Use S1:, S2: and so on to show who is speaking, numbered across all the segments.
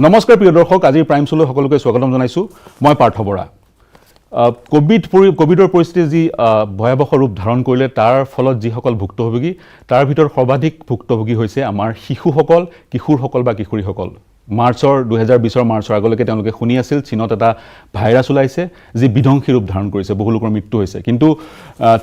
S1: নমস্কাৰ প্ৰিয় দৰ্শক, আজিৰ প্ৰাইম শ্ব'লৈ সকলোকে স্বাগতম জনাইছোঁ। মই পাৰ্থ বৰা। কোভিডৰ পৰিস্থিতি যি ভয়াৱহ ৰূপ ধাৰণ কৰিলে, তাৰ ফলত যিসকল ভুক্তভোগী, তাৰ ভিতৰত সৰ্বাধিক ভুক্তভোগী হৈছে আমাৰ শিশুসকল, কিশোৰসকল বা কিশোৰীসকল। 2020 মাৰ্চৰ আগলৈকে তেওঁলোকে শুনি আছিল চীনত এটা ভাইৰাছ ওলাইছে যি বিধ্বংসী ৰূপ ধাৰণ কৰিছে, বহু লোকৰ মৃত্যু হৈছে। কিন্তু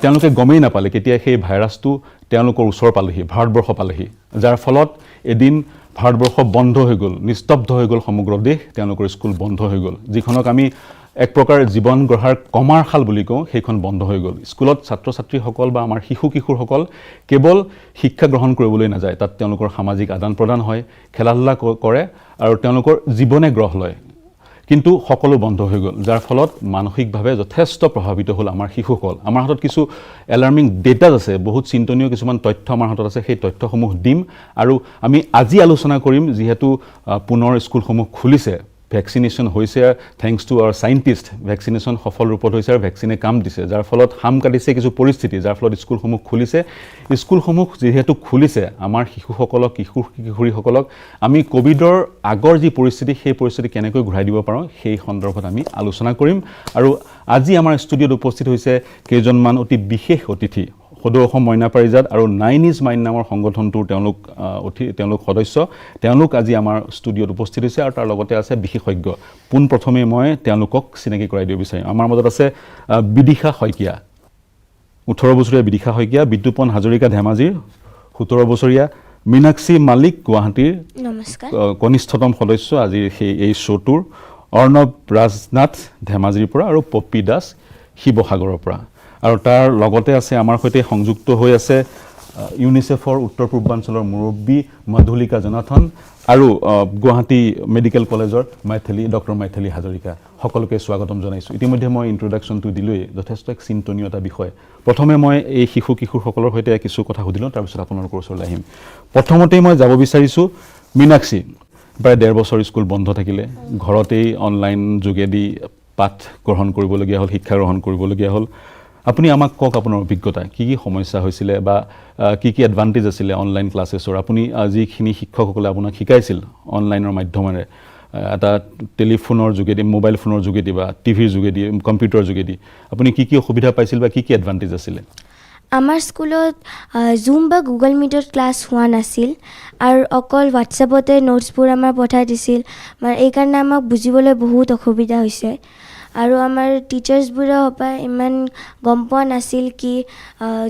S1: তেওঁলোকে গমেই নাপালে কেতিয়া সেই ভাইৰাছটো তেওঁলোকৰ ওচৰ পালেহি, ভাৰতবৰ্ষ পালেহি, যাৰ ফলত এদিন ভাৰতবৰ্ষ বন্ধ হৈ গ'ল, নিস্তব্ধ হৈ গ'ল সমগ্ৰ দেশ, তেওঁলোকৰ স্কুল বন্ধ হৈ গ'ল। যিখনক আমি এক প্ৰকাৰ জীৱন গঢ়াৰ কমাৰশাল বুলি কওঁ, সেইখন বন্ধ হৈ গ'ল। স্কুলত ছাত্ৰ ছাত্ৰীসকল বা আমাৰ শিশু কিশোৰসকল কেৱল শিক্ষা গ্ৰহণ কৰিবলৈ নাযায়, তাত তেওঁলোকৰ সামাজিক আদান প্ৰদান হয়, খেলা ধূলা কৰে আৰু তেওঁলোকৰ জীৱনে গ্ৰহ লয়। কিন্তু সকলো বন্ধ হৈ গ'ল, যাৰ ফলত মানসিকভাৱে যথেষ্ট প্ৰভাৱিত হ'ল আমাৰ শিশুসকল। আমাৰ হাতত কিছু এলাৰ্মিং ডেটা আছে, বহুত চিন্তনীয় কিছুমান তথ্য আমাৰ হাতত আছে, সেই তথ্যসমূহ দিম আৰু আমি আজি আলোচনা কৰিম। যিহেতু পুনৰ স্কুলসমূহ খুলিছে, ভেকচিনেশ্যন হৈছে, thanks to our scientist, vaccination সফল ৰূপত হৈছে আৰু ভেকচিনে কাম দিছে, যাৰ ফলত হাম কাটিছে কিছু পৰিস্থিতি, যাৰ ফলত স্কুলসমূহ খুলিছে। স্কুলসমূহ যিহেতু খুলিছে, আমাৰ শিশুসকলক, কিশোৰীসকলক আমি কোভিডৰ আগৰ যি পৰিস্থিতি, সেই পৰিস্থিতি কেনেকৈ ঘূৰাই দিব পাৰোঁ, সেই সন্দৰ্ভত আমি আলোচনা কৰিম। আৰু আজি আমাৰ ষ্টুডিঅ'ত উপস্থিত হৈছে কেইজনমান অতি বিশেষ অতিথি। সদৌ অসম মইনা পাৰিজাত আৰু 9 is Mine নামৰ সংগঠনটোৰ তেওঁলোক সদস্য। তেওঁলোক আজি আমাৰ ষ্টুডিঅ'ত উপস্থিত হৈছে আৰু তাৰ লগতে আছে বিশেষজ্ঞ। পোনপ্ৰথমে মই তেওঁলোকক চিনাকি কৰাই দিব বিচাৰিম। আমাৰ মাজত আছে বিদিশা শইকীয়া, 18 বছৰীয়া বিদিশা শইকীয়া, বিদ্যুপন হাজৰিকা ধেমাজিৰ 17 বছৰীয়া, মীনাক্ষী মালিক গুৱাহাটীৰ কনিষ্ঠতম সদস্য আজিৰ এই শ্ব'টোৰ, অৰ্ণৱ ৰাজনাথ ধেমাজিৰ পৰা আৰু পপ্পী দাস শিৱসাগৰৰ পৰা। আৰু তাৰ লগতে আছে আমাৰ সৈতে সংযুক্ত হৈ আছে ইউনিচেফৰ উত্তৰ পূৰ্বাঞ্চলৰ মুৰব্বী মধুলিকা জনাথন আৰু গুৱাহাটী মেডিকেল কলেজৰ ডক্টৰ মাইথিলী হাজৰিকা। সকলোকে স্বাগতম জনাইছোঁ। ইতিমধ্যে মই ইন্ট্ৰডাকশ্যনটো দিলোঁৱেই, যথেষ্ট এক চিন্তনীয় এটা বিষয়। প্ৰথমে মই এই শিশু কিশোৰসকলৰ সৈতে কিছু কথা সুধিলোঁ, তাৰপিছত আপোনালোকৰ ওচৰলৈ আহিম। প্ৰথমতেই মই যাব বিচাৰিছোঁ মীনাক্ষী। প্ৰায় 1.5 বছৰ স্কুল বন্ধ থাকিলে, ঘৰতেই অনলাইন যোগেদি পাঠ গ্ৰহণ কৰিবলগীয়া হ'ল, শিক্ষা গ্ৰহণ কৰিবলগীয়া হ'ল। আপুনি আমাক কওক আপোনাৰ অভিজ্ঞতা, কি কি সমস্যা হৈছিলে বা কি কি এডভান্টেজ আছিলে অনলাইন ক্লাছেছৰ? আপুনি যিখিনি শিক্ষকসকলে আপোনাক শিকাইছিল অনলাইনৰ মাধ্যমেৰে, এটা টেলিফোনৰ যোগেদি, মোবাইল ফোনৰ যোগেদি বা টিভিৰ যোগেদি, কম্পিউটাৰৰ যোগেদি, আপুনি কি কি অসুবিধা পাইছিল বা কি কি এডভান্টেজ আছিলে?
S2: আমাৰ স্কুলত জুম বা গুগল মিটত ক্লাছ হোৱা নাছিল আৰু অকল হোৱাটছএপতে নোটছবোৰ আমাৰ পঠাই দিছিল। এইকাৰণে আমাক বুজিবলৈ বহুত অসুবিধা হৈছে আৰু আমাৰ টিচাৰ্ছবোৰে ইমান গম পোৱা নাছিল কি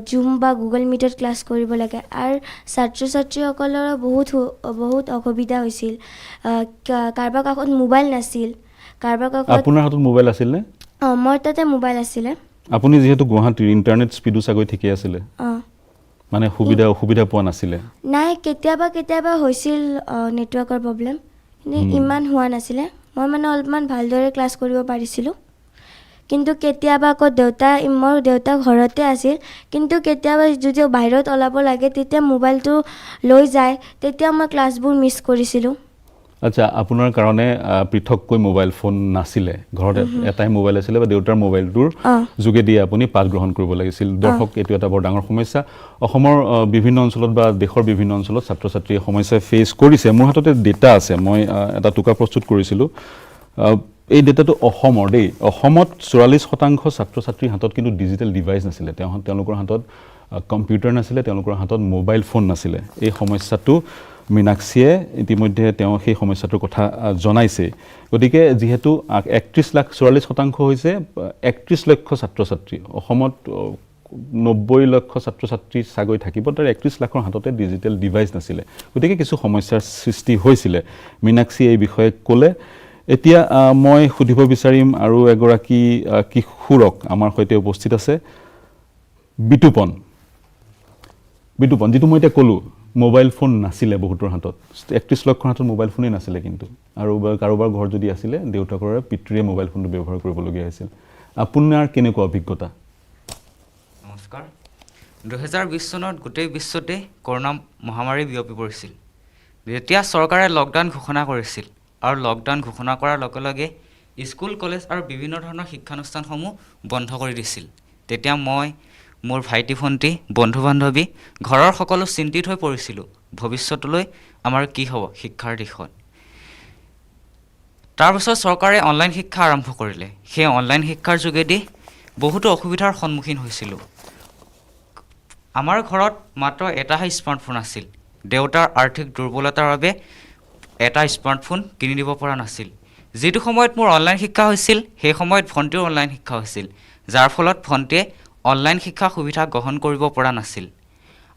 S2: জুম বা গুগল মিটত ক্লাছ কৰিব লাগে। আৰু ছাত্ৰ ছাত্ৰীসকলৰো বহুত অসুবিধা হৈছিল। কাৰোবাৰ কাষত মোবাইল নাছিল, কাৰোবাৰ কাষত।
S1: আপোনাৰ হাতত মোবাইল আছিল নে?
S2: মোৰ তাতে মোবাইল আছিলে। আপুনি
S1: যিহেতু গুৱাহাটীৰ, ইণ্টাৰনেট স্পীডো চাগৈ ঠিকে আছিলে, মানে অসুবিধা পোৱা নাছিলে?
S2: নাই, কেতিয়াবা হৈছিল নেটৱৰ্কৰ প্ৰব্লেম, কিন্তু ইমান হোৱা নাছিলে। মই অলপমান ভালদৰে ক্লাছ কৰিব পাৰিছিলোঁ। কিন্তু কেতিয়াবা আকৌ মোৰ দেউতা ঘৰতে আছিল, কিন্তু কেতিয়াবা যদি বাহিৰত ওলাব লাগে তেতিয়া মোবাইলটো লৈ যায়, তেতিয়া মই ক্লাছবোৰ মিছ কৰিছিলোঁ।
S1: আচ্ছা, আপোনাৰ কাৰণে পৃথককৈ মোবাইল ফোন নাছিলে, ঘৰত এটাই মোবাইল আছিলে বা দেউতাৰ মোবাইলটোৰ যোগেদি আপুনি পাঠ গ্ৰহণ কৰিব লাগিছিল। দৰ্শক, এইটো এটা বৰ ডাঙৰ সমস্যা। অসমৰ বিভিন্ন অঞ্চলত বা দেশৰ বিভিন্ন অঞ্চলত ছাত্ৰ ছাত্ৰীয়ে সমস্যা ফেচ কৰিছে। মোৰ হাততে ডেটা আছে, মই এটা টোকা প্ৰস্তুত কৰিছিলোঁ। এই ডেটাটো অসমৰ দেই। অসমত 44% ছাত্ৰ ছাত্ৰীৰ হাতত কিন্তু ডিজিটেল ডিভাইচ নাছিলে, তেওঁলোকৰ হাতত কম্পিউটাৰ নাছিলে, তেওঁলোকৰ হাতত মোবাইল ফোন নাছিলে। এই সমস্যাটো মীনাক্ষীয়ে ইতিমধ্যে সেই সমস্যাটোৰ কথা জনাইছে। গতিকে যিহেতু 44% হৈছে 31 লক্ষ ছাত্ৰ ছাত্ৰী, অসমত 90 লক্ষ ছাত্ৰ ছাত্ৰী চাগৈ থাকিব, তাৰ 31 লাখৰ হাততে ডিজিটেল ডিভাইচ নাছিলে। গতিকে কিছু সমস্যাৰ সৃষ্টি হৈছিলে, মীনাক্ষীয়ে এই বিষয়ে ক'লে। এতিয়া মই সুধিব বিচাৰিম আৰু এগৰাকী কিশোৰক, আমাৰ সৈতে উপস্থিত আছে বিতুপন, যিটো মই এতিয়া ক'লোঁ, মোবাইল ফোন নাছিলে বহুতৰ হাতত, 31 লক্ষৰ হাতত মোবাইল ফোনেই নাছিলে। কিন্তু আৰু কাৰোবাৰ ঘৰত যদি আছিলে, দেউতাকৰে পিতৃয়ে মোবাইল ফোনটো ব্যৱহাৰ কৰিবলগীয়া হৈছিল। আপোনাৰ কেনেকুৱা অভিজ্ঞতা?
S3: নমস্কাৰ। 2020 চনত গোটেই বিশ্বতে কৰোণা মহামাৰী বিয়পি পৰিছিল। যেতিয়া চৰকাৰে লকডাউন ঘোষণা কৰিছিল আৰু লকডাউন ঘোষণা কৰাৰ লগে লগে স্কুল, কলেজ আৰু বিভিন্ন ধৰণৰ শিক্ষানুষ্ঠানসমূহ বন্ধ কৰি দিছিল, তেতিয়া মই, মোৰ ভাইটি ভণ্টি, বন্ধু বান্ধৱী, ঘৰৰ সকলো চিন্তিত হৈ পৰিছিলোঁ ভৱিষ্যতলৈ আমাৰ কি হ'ব শিক্ষাৰ দিশত। তাৰপিছত চৰকাৰে অনলাইন শিক্ষা আৰম্ভ কৰিলে সেই অনলাইন শিক্ষাৰ যোগেদি বহুতো অসুবিধাৰ সন্মুখীন হৈছিলোঁ আমাৰ ঘৰত মাত্ৰ এটাহে স্মাৰ্টফোন আছিল দেউতাৰ আৰ্থিক দুৰ্বলতাৰ বাবে এটা স্মাৰ্টফোন কিনি দিব পৰা নাছিল যেটো সময়ত মোৰ অনলাইন শিক্ষা হৈছিল সেই সময়ত ভণ্টিৰ অনলাইন শিক্ষা হৈছিল যাৰ ফলত ভণ্টিয়ে অনলাইন শিক্ষা সুবিধা গ্ৰহণ কৰিব পৰা নাছিল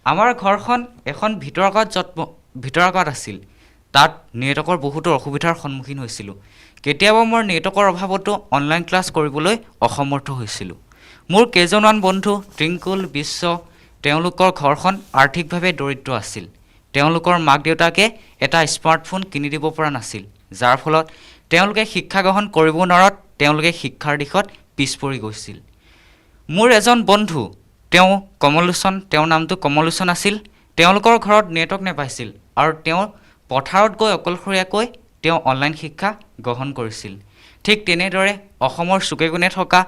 S3: আমাৰ ঘৰখন এখন ভিতৰকাত আছিল তাত নেটৱৰ্কৰ বহুতো অসুবিধাৰ সন্মুখীন হৈছিলোঁ কেতিয়াবা মোৰ নেটৱৰ্কৰ অভাৱতো অনলাইন ক্লাছ কৰিবলৈ অসমৰ্থ হৈছিলোঁ মোৰ কেইজনমান বন্ধু ট্ৰিংকুল বিশ্ব তেওঁলোকৰ ঘৰখন আৰ্থিকভাৱে দৰিদ্ৰ আছিল তেওঁলোকৰ মাক দেউতাকে এটা স্মাৰ্টফোন কিনি দিব পৰা নাছিল যাৰ ফলত তেওঁলোকে শিক্ষা গ্ৰহণ কৰিব নোৱাৰত তেওঁলোকে শিক্ষাৰ দিশত পিছ পৰি গৈছিল মোৰ এজন বন্ধু তেওঁ কমলোচন তেওঁৰ নামটো কমলোচন আছিল তেওঁলোকৰ ঘৰত নেটৱৰ্ক নাপাইছিল আৰু তেওঁ পথাৰত গৈ অকলশৰীয়াকৈ তেওঁ অনলাইন শিক্ষা গ্ৰহণ কৰিছিল ঠিক তেনেদৰে অসমৰ চুকেকোণে থকা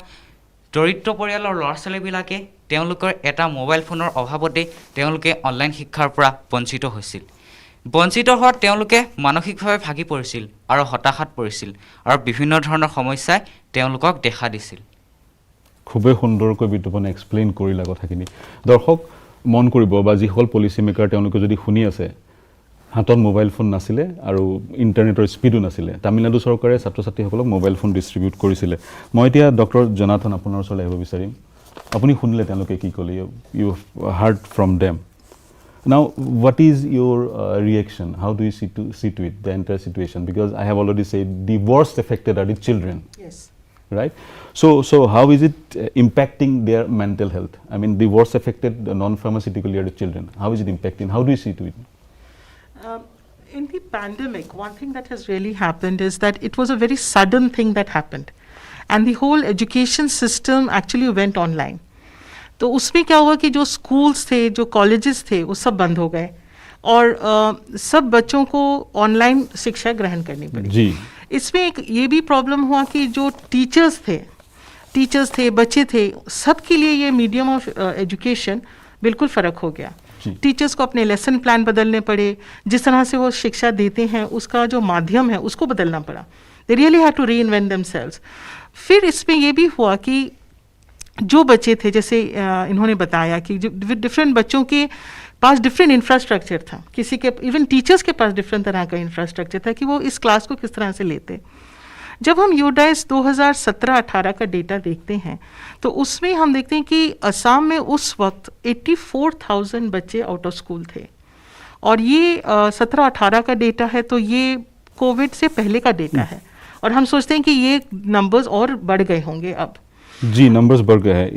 S3: দৰিদ্ৰ পৰিয়ালৰ ল'ৰা ছোৱালীবিলাকে তেওঁলোকৰ এটা মোবাইল ফোনৰ অভাৱতে তেওঁলোকে অনলাইন শিক্ষাৰ পৰা বঞ্চিত হৈছিল বঞ্চিত হোৱাত তেওঁলোকে মানসিকভাৱে ভাগি পৰিছিল আৰু হতাশাত পৰিছিল আৰু বিভিন্ন ধৰণৰ সমস্যাই তেওঁলোকক দেখা দিছিল
S1: খুবেই সুন্দৰকৈ বিদ্যুৎপনে এক্সপ্লেইন কৰিলা কথাখিনি দৰ্শক মন কৰিব বা যিসকল পলিচি মেকাৰ তেওঁলোকে যদি শুনি আছে হাতত মোবাইল ফোন নাছিলে আৰু ইণ্টাৰনেটৰ স্পীডো নাছিলে তামিলনাডু চৰকাৰে ছাত্ৰ ছাত্ৰীসকলক মোবাইল ফোন ডিষ্ট্ৰিবিউট কৰিছিলে মই এতিয়া ডক্টৰ জনাথন আপোনাৰ ওচৰলৈ আহিব বিচাৰিম আপুনি শুনিলে তেওঁলোকে কি ক'লে you heard from them Now, what is your reaction? How do you see to it, the entire situation? Because I have already said the worst affected are the children.
S4: Yes.
S1: Right? So how is it impacting their mental health? I mean, the worst affected non-pharmaceutically are the children. How is it impacting? How do you see to it?
S4: In the pandemic, one thing that has really happened is that it was a very sudden thing that happened. And the whole education system actually went online. तो उसमें क्या हुआ कि जो schools थे जो colleges थे वो सब बंद हो गए और सब बच्चों को ऑनलाइन शिक्षा ग्रहण करनी पड़ी
S1: जी
S4: इसमें एक ये भी प्रॉब्लम हुआ कि जो टीचर्स थे बच्चे थे सबके लिए ये मीडियम ऑफ एजुकेशन बिल्कुल फ़र्क हो गया टीचर्स को अपने लेसन प्लान बदलने पड़े जिस तरह से वो शिक्षा देते हैं उसका जो माध्यम है उसको बदलना पड़ा they really have to reinvent themselves फिर इसमें ये भी हुआ कि जो बच्चे थे जैसे इन्होंने बताया कि जो डिफरेंट बच्चों के पास डिफरेंट इंफ्रास्ट्रक्चर था किसी के इवन टीचर्स के पास डिफरेंट तरह का इंफ्रास्ट्रक्चर था कि वो इस क्लास को किस तरह से लेते जब हम यूडाइस 2017-18 का डेटा देखते हैं तो उसमें हम देखते हैं कि असम में उस वक्त 84,000 बच्चे आउट ऑफ स्कूल थे और ये 17-18 का डेटा है तो ये कोविड से पहले का डेटा है और हम सोचते हैं कि ये नंबर्स और बढ़ गए होंगे अब
S1: जी नंबर्स बढ़ गए हैं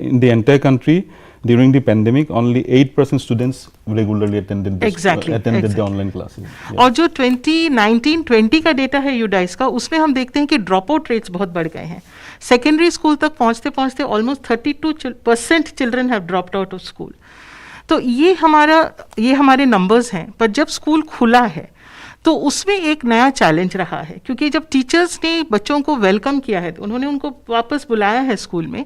S1: in the entire country during the pandemic only 8% students regularly attended the online classes
S4: और जो 2019-20 का डेटा है यूडाइस का उसमें हम देखते हैं कि ड्रॉप आउट रेट्स बहुत बढ़ गए हैं सेकेंडरी स्कूल तक पहुंचते पहुंचते almost 32% children have dropped out of school तो ये हमारे नंबर्स हैं पर जब स्कूल खुला है तो उसमें एक नया चैलेंज रहा है क्योंकि जब टीचर्स ने बच्चों को वेलकम किया है तो उन्होंने उनको वापस बुलाया है स्कूल में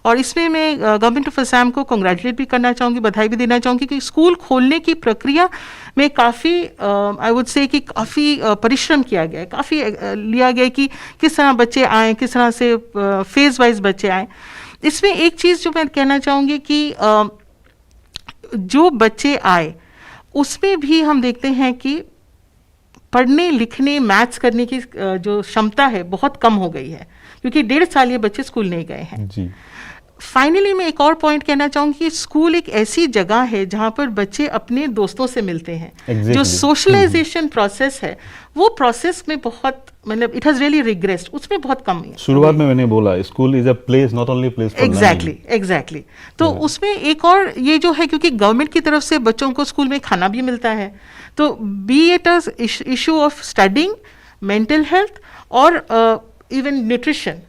S4: और इसमें मैं गवर्नमेंट ऑफ असम को कंग्रेचुलेट भी करना चाहूँगी बधाई भी देना चाहूँगी कि स्कूल खोलने की प्रक्रिया में काफ़ी आई वुड से कि काफ़ी परिश्रम किया गया है काफ़ी लिया गया कि किस तरह बच्चे आएँ किस तरह से फेज़ वाइज बच्चे आएँ इसमें एक चीज़ जो मैं कहना चाहूँगी कि जो बच्चे आए उसमें भी हम देखते हैं कि पढ़ने लिखने मैथ्स करने की जो क्षमता है बहुत कम हो गई है क्योंकि 1.5 साल ये बच्चे स्कूल नहीं गए हैं
S1: जी
S4: फाइनली मैं एक और पॉइंट कहना चाहूँगी कि स्कूल एक ऐसी जगह है जहाँ पर बच्चे अपने दोस्तों से मिलते हैं जो सोशलाइजेशन प्रोसेस है वो प्रोसेस में बहुत मतलब इट हैज़ रियली रिग्रेस्ड उसमें बहुत कम है
S1: शुरुआत में मैंने बोला school is a place not only place for
S4: exactly तो उसमें एक और ये जो है क्योंकि गवर्नमेंट की तरफ से बच्चों को स्कूल में खाना भी मिलता है तो B it a issue of studying mental health और इवन न्यूट्रिशन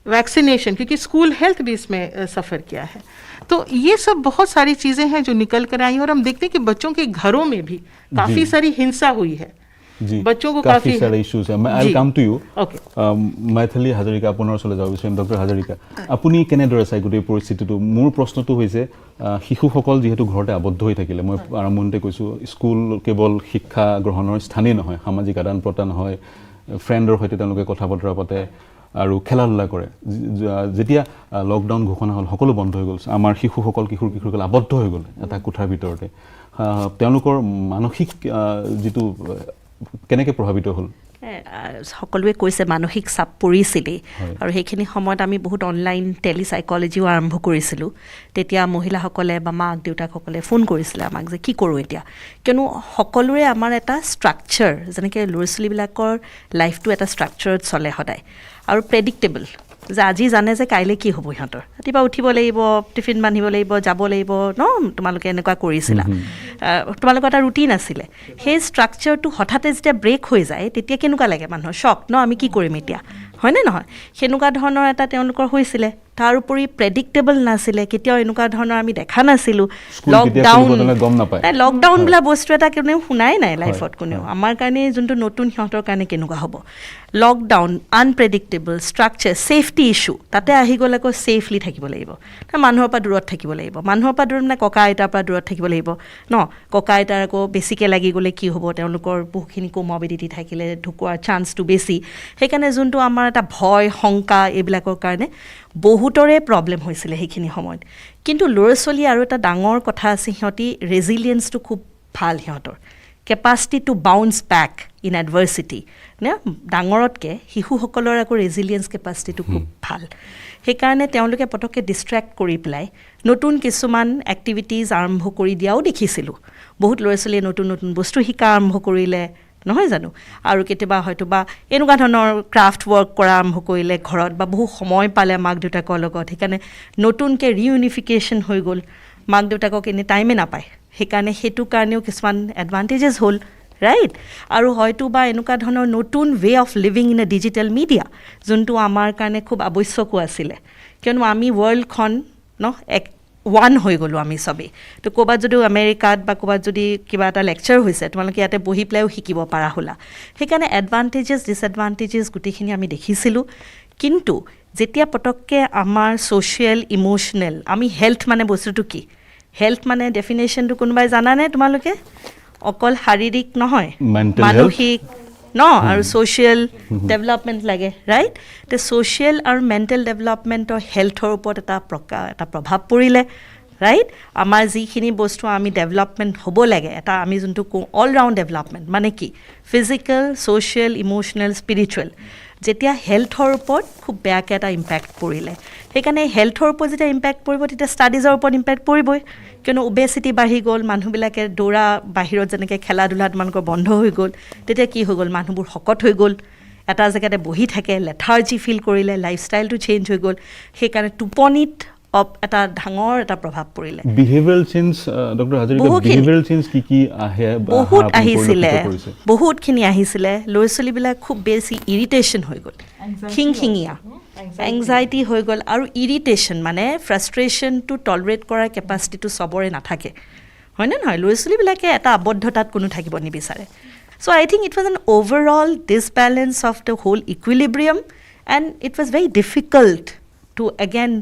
S4: वैक्सीनेशन क्योंकि स्कूल हेल्थ भी इसमें सफ़र किया है तो ये सब बहुत सारी चीज़ें हैं जो निकल कर आई और हम देखते हैं कि बच्चों के घरों में भी काफ़ी सारी हिंसा हुई है
S1: जी
S4: बच्चों को
S1: काफी सारे इश्यूज है I will come to you
S4: okay
S1: Maithili Hazarika আপোনাৰ ওচৰলৈ যাব বিচাৰিম ডক্টৰ হাজৰিকা আপুনি কেনেদৰে চাই গোটেই পৰিস্থিতিটো মোৰ প্ৰশ্নটো হৈছে শিশুসকল যিহেতু ঘৰতে আবদ্ধ হৈ থাকিলে মই আৰম্ভণিতে কৈছোঁ স্কুল কেৱল শিক্ষা গ্ৰহণৰ স্থানেই নহয় সামাজিক আদান প্ৰদান হয় ফ্ৰেণ্ডৰ সৈতে তেওঁলোকে কথা বতৰা পাতে আৰু খেলা ধূলা কৰে। যেতিয়া লকডাউন ঘোষণা হ'ল সকলো বন্ধ হৈ গ'ল, আমাৰ শিশুসকল কিশোৰসকল আবদ্ধ হৈ গ'ল এটা কোঠাৰ ভিতৰতে। তেওঁলোকৰ মানসিক যিটো কেনেকৈ প্ৰভাৱিত হ'ল?
S5: সকলোৱে কৈছে মানসিক চাপ পৰিছিলেই, আৰু সেইখিনি সময়ত আমি বহুত অনলাইন টেলিচাইকলজিও আৰম্ভ কৰিছিলোঁ। তেতিয়া মহিলাসকলে বা মাক দেউতাকসকলে ফোন কৰিছিলে আমাক যে কি কৰোঁ এতিয়া, কিয়নো সকলোৰে আমাৰ এটা ষ্ট্ৰাকচাৰ, যেনেকৈ ল'ৰা ছোৱালীবিলাকৰ লাইফটো এটা ষ্ট্ৰাকচাৰত চলে সদায় আৰু প্ৰেডিক্টেবল, যে আজি জানে যে কাইলৈ কি হ'ব সিহঁতৰ, ৰাতিপুৱা উঠিব লাগিব, টিফিন বান্ধিব লাগিব, যাব লাগিব ন, তোমালোকে এনেকুৱা কৰিছিলা, তোমালোকৰ এটা ৰুটিন আছিলে। সেই ষ্ট্ৰাকচাৰটো হঠাতে যেতিয়া ব্ৰেক হৈ যায় তেতিয়া কেনেকুৱা লাগে মানুহৰ, শ্বক ন, আমি কি কৰিম এতিয়া, হয়নে নহয়? সেনেকুৱা ধৰণৰ এটা তেওঁলোকৰ হৈছিলে। তাৰ উপৰি প্ৰেডিক্টেবল নাছিলে, কেতিয়াও এনেকুৱা ধৰণৰ আমি দেখা নাছিলোঁ। লকডাউন বোলা বস্তু এটা কোনেও শুনাই নাই লাইফত কোনেও। আমাৰ কাৰণে যোনটো নতুন, সিহঁতৰ কাৰণে কেনেকুৱা হ'ব। Lockdown, unpredictable, structure, safety issue, তাতে আহি গ'লে আকৌ ছেফলি থাকিব লাগিব, মানুহৰ পৰা দূৰত থাকিব লাগিব। মানুহৰ পৰা দূৰত মানে ককা আইতাৰ পৰা দূৰত থাকিব লাগিব ন। ককা আইতাৰ আকৌ বেছিকৈ লাগি গ'লে কি হ'ব, তেওঁলোকৰ বহুখিনি কোমৰ্বিডিটি থাকিলে ঢুকোৱাৰ চান্সটো বেছি। সেইকাৰণে যোনটো আমাৰ এটা ভয়, শংকা, এইবিলাকৰ কাৰণে বহুতৰে প্ৰব্লেম হৈছিলে সেইখিনি সময়ত। কিন্তু ল'ৰা ছোৱালী আৰু এটা ডাঙৰ কথা আছে, সিহঁতি ৰেজিলিয়েঞ্চটো খুব ভাল, সিহঁতৰ capacity to bounce back in adversity নে ডাঙৰতকৈ শিশুসকলৰ আকৌ ৰেজিলিয়েঞ্চ কেপাচিটিটো খুব ভাল। সেইকাৰণে তেওঁলোকে পটককৈ ডিষ্ট্ৰেক্ট কৰি পেলাই নতুন কিছুমান এক্টিভিটিজ আৰম্ভ কৰি দিয়াও দেখিছিলোঁ। বহুত ল'ৰা ছোৱালীয়ে নতুন নতুন বস্তু শিকা আৰম্ভ কৰিলে, নহয় জানো? আৰু কেতিয়াবা হয়তো বা এনেকুৱা ধৰণৰ ক্ৰাফ্ট ৱৰ্ক কৰা আৰম্ভ কৰিলে ঘৰত, বা বহু সময় পালে মাক দেউতাকৰ লগত। সেইকাৰণে নতুনকৈ ৰিইউনিফিকেশ্যন হৈ গ'ল, মাক দেউতাকক এনে টাইমে নাপায়। সেইকাৰণে সেইটো কাৰণেও কিছুমান এডভান্টেজেছ হ'ল, ৰাইট? আৰু হয়তো বা এনেকুৱা ধৰণৰ নতুন way of living in a digital media, যোনটো আমাৰ কাৰণে খুব আৱশ্যকো আছিলে, কিয়নো আমি ৱৰ্ল্ডখন ওৱান হৈ গ'লোঁ আমি চবেই। তো ক'ৰবাত যদি আমেৰিকাত বা ক'ৰবাত যদি কিবা এটা লেকচাৰ হৈছে, তোমালোকে ইয়াতে বহি পেলাইও শিকিব পাৰা হ'লা। সেইকাৰণে এডভান্টেজেছ ডিছএডভান্টেজেছ গোটেইখিনি আমি দেখিছিলোঁ। কিন্তু যেতিয়া পটককৈ আমাৰ ছ'চিয়েল, ইম'চনেল, আমি হেল্থ মানে বস্তুটো কি, হেল্থ মানে ডেফিনেশ্যনটো কোনোবাই জানানে তোমালোকে? অকল শাৰীৰিক নহয়, মানসিক ন, আৰু ছ'চিয়েল ডেভেলপমেণ্ট লাগে, ৰাইট? তে ছ'চিয়েল আৰু মেণ্টেল ডেভেলপমেণ্টৰ হেল্থৰ ওপৰত এটা প্ৰভাৱ পৰিলে, ৰাইট? আমাৰ যিখিনি বস্তু আমি ডেভেলপমেণ্ট হ'ব লাগে, এটা আমি যোনটো কওঁ অল ৰাউণ্ড ডেভেলপমেণ্ট, মানে কি ফিজিকেল, ছ'চিয়েল, ইম'চনেল, স্পিৰিচুৱেল, যেতিয়া হেল্থৰ ওপৰত খুব বেয়াকৈ এটা ইম্পেক্ট পৰিলে। সেইকাৰণে হেল্থৰ ওপৰত যেতিয়া ইম্পেক্ট পৰিব, তেতিয়া ষ্টাডিজৰ ওপৰত ইম্পেক্ট পৰিবই, কিয়নো অবেচিটি বাঢ়ি গ'ল, মানুহবিলাকে দৌৰা, বাহিৰত যেনেকৈ খেলা ধূলা তোমালোকৰ বন্ধ হৈ গ'ল, তেতিয়া কি হৈ গ'ল, মানুহবোৰ শকত হৈ গ'ল, এটা জেগাতে বহি থাকে, লেথাৰ্জি ফিল কৰিলে, লাইফষ্টাইলটো চেঞ্জ হৈ গ'ল। সেইকাৰণে টোপনিত এটা ডাঙৰ এটা প্ৰভাৱ পৰিলে।
S1: Behavioural change, doctor Hazarika, behavioural change কি কি আহে?
S5: বহুত আহিছিলে, বহুতখিনি আহিছিলে। ল'ৰা ছোৱালীবিলাক খুব বেছি ইৰিটেশ্যন হৈ গ'ল, খিংখিঙীয়া, এংজাইটি হৈ গ'ল, আৰু ইৰিটেশ্যন মানে ফ্ৰাষ্ট্ৰেশ্যনটো টলাৰেট কৰাৰ কেপাচিটিটো চবৰে নাথাকে, হয়নে নহয়? ল'ৰা ছোৱালীবিলাকে এটা আবদ্ধতাত কোনো থাকিব নিবিচাৰে। So' I think it was an overall disbalance of the whole equilibrium, and it was very difficult to again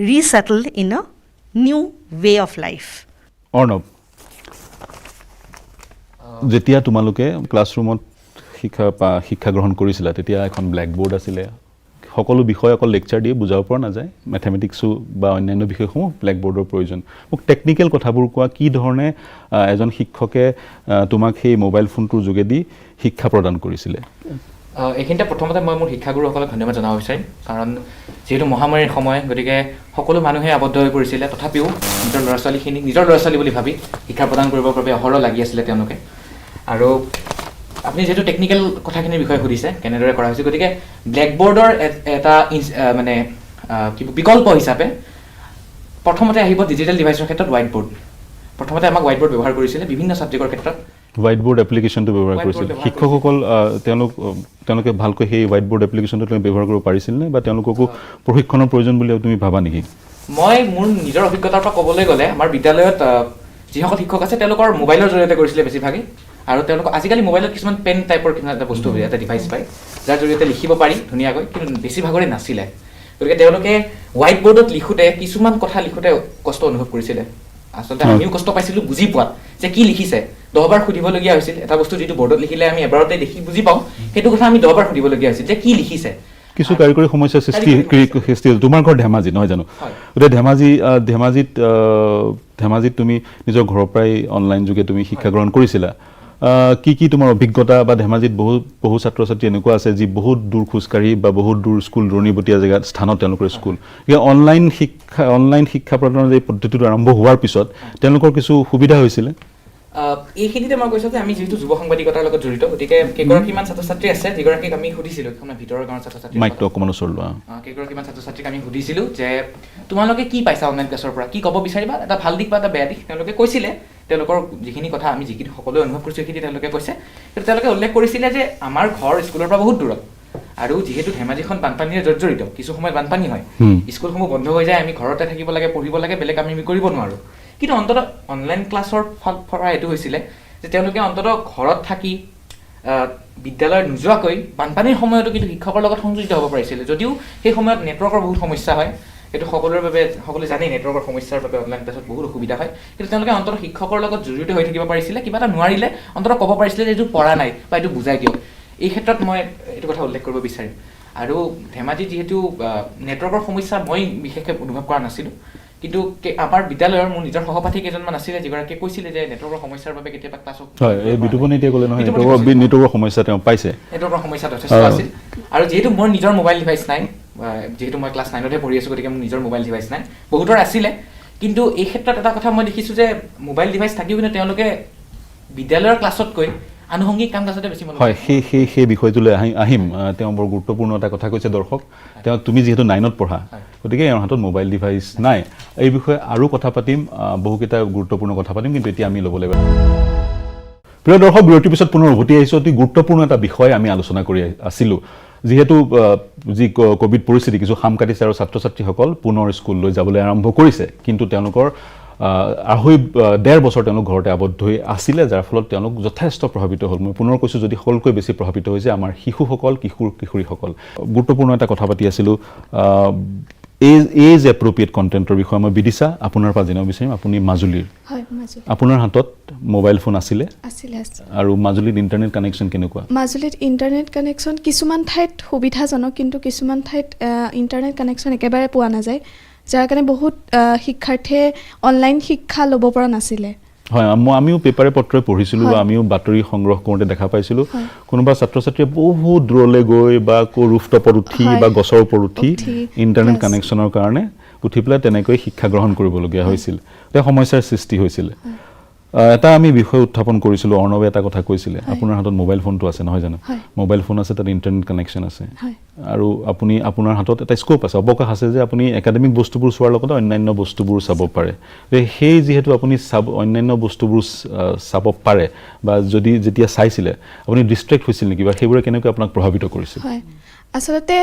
S5: resettle in a new way of life.
S1: Arnab, যেতিয়া তোমালোকে ক্লাছৰুমত শিক্ষা গ্ৰহণ কৰিছিলা, তেতিয়া এখন ব্লেকবোৰ্ড আছিলে, সকলো বিষয় অকল লেকচাৰ দিয়ে বুজাব পৰা নাযায়, মেথমেটিক্সো বা অন্যান্য বিষয়সমূহ ব্লেকবোৰ্ডৰ প্ৰয়োজন। মোক টেকনিকেল কথাবোৰ কোৱা, কি ধৰণে এজন শিক্ষকে তোমাক সেই মোবাইল ফোনটোৰ যোগেদি শিক্ষা প্ৰদান কৰিছিলে?
S6: এইখিনিতে প্ৰথমতে মই মোৰ শিক্ষাগুৰুসকলক ধন্যবাদ জনাব বিচাৰিম, কাৰণ যিহেতু মহামাৰীৰ সময়, গতিকে সকলো মানুহে আবদ্ধ হৈ পৰিছিলে, তথাপিও নিজৰ ল'ৰা ছোৱালীখিনিক নিজৰ ল'ৰা ছোৱালী বুলি ভাবি শিক্ষা প্ৰদান কৰিবৰ বাবে অহৰহ লাগি আছিলে তেওঁলোকে। আৰু আপুনি যিহেতু টেকনিকেল কথাখিনিৰ বিষয়ে সুধিছে, কেনেদৰে কৰা হৈছে, গতিকে ব্লেকবোৰ্ডৰ এটা মানে বিকল্প হিচাপে প্ৰথমতে আহিব ডিজিটেল ডিভাইচৰ ক্ষেত্ৰত হোৱাইট বৰ্ড। প্ৰথমতে আমাক হোৱাইট বৰ্ড ব্যৱহাৰ কৰিছিলে বিভিন্ন ছাবজেক্টৰ ক্ষেত্ৰত।
S1: হোৱাইট বৰ্ড এপ্লিকেশ্যনটো ব্যৱহাৰ কৰিছিল শিক্ষকসকল, তেওঁলোকে ভালকৈ সেই হোৱাইট বৰ্ড এপ্লিকেশ্যনটো ব্যৱহাৰ কৰিব পাৰিছিল নে, বা তেওঁলোককো প্ৰশিক্ষণৰ প্ৰয়োজন বুলি তুমি ভাবা নেকি?
S6: মই মোৰ নিজৰ অভিজ্ঞতাৰ পৰা ক'বলৈ গ'লে, আমাৰ বিদ্যালয়ত যিসকল শিক্ষক আছে তেওঁলোকৰ মোবাইলৰ জৰিয়তে কৰিছিলে বেছিভাগে, আৰু তেওঁলোকক আজিকালি মোবাইলত কিছুমান পেন টাইপৰ কিছুমান এটা বস্তু এটা ডিভাইচ পায়, যাৰ জৰিয়তে লিখিব পাৰি ধুনীয়াকৈ, কিন্তু বেছিভাগৰে নাছিলে। গতিকে তেওঁলোকে হোৱাইট বৰ্ডত লিখোঁতে কিছুমান কথা লিখোঁতে কষ্ট অনুভৱ কৰিছিলে। আচলতে আমিও কষ্ট পাইছিলোঁ বুজি পোৱাত যে কি লিখিছে, 10 বাৰ সুধিবলগীয়া হৈছিল এটা বস্তু যিটো বৰ্ডত লিখিলে আমি এবাৰতে দেখি বুজি পাওঁ সেইটো কথা আমি 10 বাৰ সুধিবলগীয়া হৈছিল যে কি লিখিছে
S1: কিছু কাৰিকৰী সমস্যাৰ সৃষ্টি হ'ল তোমাৰ ঘৰ ধেমাজি নহয় জানো গতিকে ধেমাজিত তুমি নিজৰ ঘৰৰ পৰাই অনলাইন যোগে তুমি শিক্ষা গ্ৰহণ কৰিছিলা কি তোমাৰ অভিজ্ঞতা বা ধেমাজিত বহু ছাত্ৰ ছাত্ৰী এনেকুৱা আছে যি বহুত দূৰ খোজকাঢ়ি বা বহুত দূৰ স্কুল দূৰণিবতীয়া জেগাত স্থানত তেওঁলোকৰ স্কুল অনলাইন শিক্ষা প্ৰদানৰ এই পদ্ধতিটো আৰম্ভ হোৱাৰ পিছত তেওঁলোকৰ কিছু সুবিধা হৈছিলে
S6: এইখিনিতে মই কৈছোঁ যে আমি যিহেতু যুৱ সাংবাদিকতাৰ লগত জড়িত গতিকে কেইগৰাকীমান ছাত্ৰ ছাত্ৰী আছে যিগৰাকীক আমি সুধিছিলোঁ এখন ভিতৰৰ গাঁৱৰ ছাত্ৰ ছাত্ৰী
S1: মাইকটো অকণমান ওচৰত লোৱা
S6: কেইগৰাকীমান ছাত্ৰ ছাত্ৰীক আমি সুধিছিলোঁ যে তোমালোকে কি পাইছা অনলাইন ক্লাছৰ পৰা কি ক'ব বিচাৰিবা এটা ভাল দিশ বা এটা বেয়া দিশ তেওঁলোকে কৈছিলে তেওঁলোকৰ যিখিনি কথা আমি যিখিনি সকলোৱে অনুভৱ কৰিছোঁ সেইখিনি তেওঁলোকে কৈছে কিন্তু তেওঁলোকে উল্লেখ কৰিছিলে যে আমাৰ ঘৰ স্কুলৰ পৰা বহুত দূৰত আৰু যিহেতু ধেমাজিখন বানপানীৰে জৰ্জৰিত কিছু সময়ত বানপানী হয় স্কুলসমূহ বন্ধ হৈ যায় আমি ঘৰতে থাকিব লাগে পঢ়িব লাগে বেলেগ আমি কৰিব নোৱাৰোঁ কিন্তু অন্ততঃ অনলাইন ক্লাছৰ ফল পৰা এইটো হৈছিলে যে তেওঁলোকে অন্ততঃ ঘৰত থাকি বিদ্যালয়ত নোযোৱাকৈ বানপানীৰ সময়তো কিন্তু শিক্ষকৰ লগত সংযোজিত হ'ব পাৰিছিলে যদিও সেই সময়ত নেটৱৰ্কৰ বহুত সমস্যা হয় এইটো সকলোৰে বাবে সকলোৱে জানেই নেটৱৰ্কৰ সমস্যাৰ বাবে অনলাইন ক্লাছত বহুত অসুবিধা হয় কিন্তু তেওঁলোকে অন্ততঃ শিক্ষকৰ লগত জড়িত হৈ থাকিব পাৰিছিলে কিবা এটা নোৱাৰিলে অন্ততঃ ক'ব পাৰিছিলে যে এইটো পৰা নাই বা এইটো বুজাই দিয়ক এই ক্ষেত্ৰত মই এইটো কথা উল্লেখ কৰিব বিচাৰিম আৰু ধেমাজি যিহেতু নেটৱৰ্কৰ সমস্যা মই বিশেষকৈ অনুভৱ কৰা নাছিলোঁ কিন্তু আমাৰ বিদ্যালয়ৰ মোৰ নিজৰ সহপাঠী কেইজনমান আছিলে যিগৰাকীয়ে কৈছিলে যে নেটৱৰ্কৰ সমস্যাৰ বাবে কেতিয়াবা ক্লাছত
S1: হয় এই বিতুপনি এতিয়া ক'লে নহয় নেটৱৰ্কৰ সমস্যা তেওঁ পাইছে
S6: নেটৱৰ্কৰ সমস্যা যথেষ্ট আছিল আৰু যিহেতু মোৰ নিজৰ মোবাইল ডিভাইচ নাই যিহেতু মই ক্লাছ 9তে পঢ়ি আছোঁ গতিকে মোৰ নিজৰ মোবাইল ডিভাইচ নাই বহুতৰ আছিলে কিন্তু এই ক্ষেত্ৰত এটা কথা মই দেখিছোঁ যে মোবাইল ডিভাইচ থাকিও কিন্তু তেওঁলোকে বিদ্যালয়ৰ ক্লাছতকৈ আনুষংগিক কাম কাজতে বেছি মন
S1: হয় সেই বিষয়টোলৈ আহিম তেওঁ বৰ গুৰুত্বপূৰ্ণ এটা কথা কৈছে দৰ্শক তেওঁ তুমি যিহেতু 9ত পঢ়া গতিকে এওঁৰ হাতত মোবাইল ডিভাইচ নাই এই বিষয়ে আৰু কথা পাতিম বহুকেইটা গুৰুত্বপূৰ্ণ কথা পাতিম কিন্তু এতিয়া আমি ল'ব লাগিব প্ৰিয় দৰ্শক বিৰতিৰ পিছত পুনৰ উভতি আহিছোঁ অতি গুৰুত্বপূৰ্ণ এটা বিষয় আমি আলোচনা কৰি আছিলোঁ যিহেতু যি কোভিড পৰিস্থিতি কিছু সামকাটি আৰু ছাত্ৰ ছাত্ৰীসকল পুনৰ স্কুললৈ যাবলৈ আৰম্ভ কৰিছে কিন্তু তেওঁলোকৰ 1.5 বছৰ তেওঁলোক ঘৰতে আবদ্ধ হৈ আছিলে যাৰ ফলত তেওঁলোক যথেষ্ট প্ৰভাৱিত হ'ল মই পুনৰ কৈছোঁ যদি সকলোকৈ বেছি প্ৰভাৱিত হৈছে আমাৰ শিশুসকল কিশোৰীসকল গুৰুত্বপূৰ্ণ এটা কথা পাতি আছিলোঁ এজ এপ্ৰপ্ৰিয়েট কণ্টেণ্টৰ বিষয়ে মই বিদিশা আপোনাৰ পৰা জানিব বিচাৰিম আপুনি মাজুলীৰ আপোনাৰ হাতত মোবাইল ফোন আছিলে আৰু মাজুলীত ইণ্টাৰনেট কানেকশ্যন কেনেকুৱা
S7: মাজুলীত ইণ্টাৰনেট কানেকশ্যন কিছুমান ঠাইত সুবিধাজনক কিন্তু কিছুমান ঠাইত ইণ্টাৰনেট কানেকশ্যন একেবাৰে পোৱা নাযায় যাৰ কাৰণে বহুত শিক্ষাৰ্থীয়ে অনলাইন শিক্ষা ল'ব পৰা নাছিলে
S1: হয় আমিও পেপাৰে পত্ৰই পঢ়িছিলোঁ বা আমিও বাতৰি সংগ্ৰহ কৰোঁতে দেখা পাইছিলোঁ কোনোবা ছাত্ৰ ছাত্ৰীয়ে বহুত দূৰলৈ গৈ বা ৰুফটপত উঠি বা গছৰ ওপৰত উঠি ইণ্টাৰনেট কানেকশ্যনৰ কাৰণে উঠি পেলাই তেনেকৈ শিক্ষা গ্ৰহণ কৰিবলগীয়া হৈছিল তেতিয়া সমস্যাৰ সৃষ্টি হৈছিলে এটা আমি বিষয় উত্থাপন কৰিছিলোঁ অৰ্ণৱে এটা কথা কৈছিলে আপোনাৰ হাতত মোবাইল ফোনটো আছে নহয় জানো মোবাইল ফোন আছে তাত ইণ্টাৰনেট কানেকশ্যন আছে আৰু আপুনি আপোনাৰ হাতত এটা স্কোপ আছে অৱকাশ আছে যে আপুনি একাডেমিক বস্তুবোৰ চোৱাৰ লগতে অন্যান্য বস্তুবোৰ চাব পাৰে সেই যিহেতু আপুনি অন্যান্য বস্তুবোৰ চাব পাৰে বা যেতিয়া চাইছিলে আপুনি ডিষ্ট্ৰেক্ট হৈছিল নেকি বা সেইবোৰে কেনেকৈ আপোনাক প্ৰভাৱিত কৰিছিল
S7: আচলতে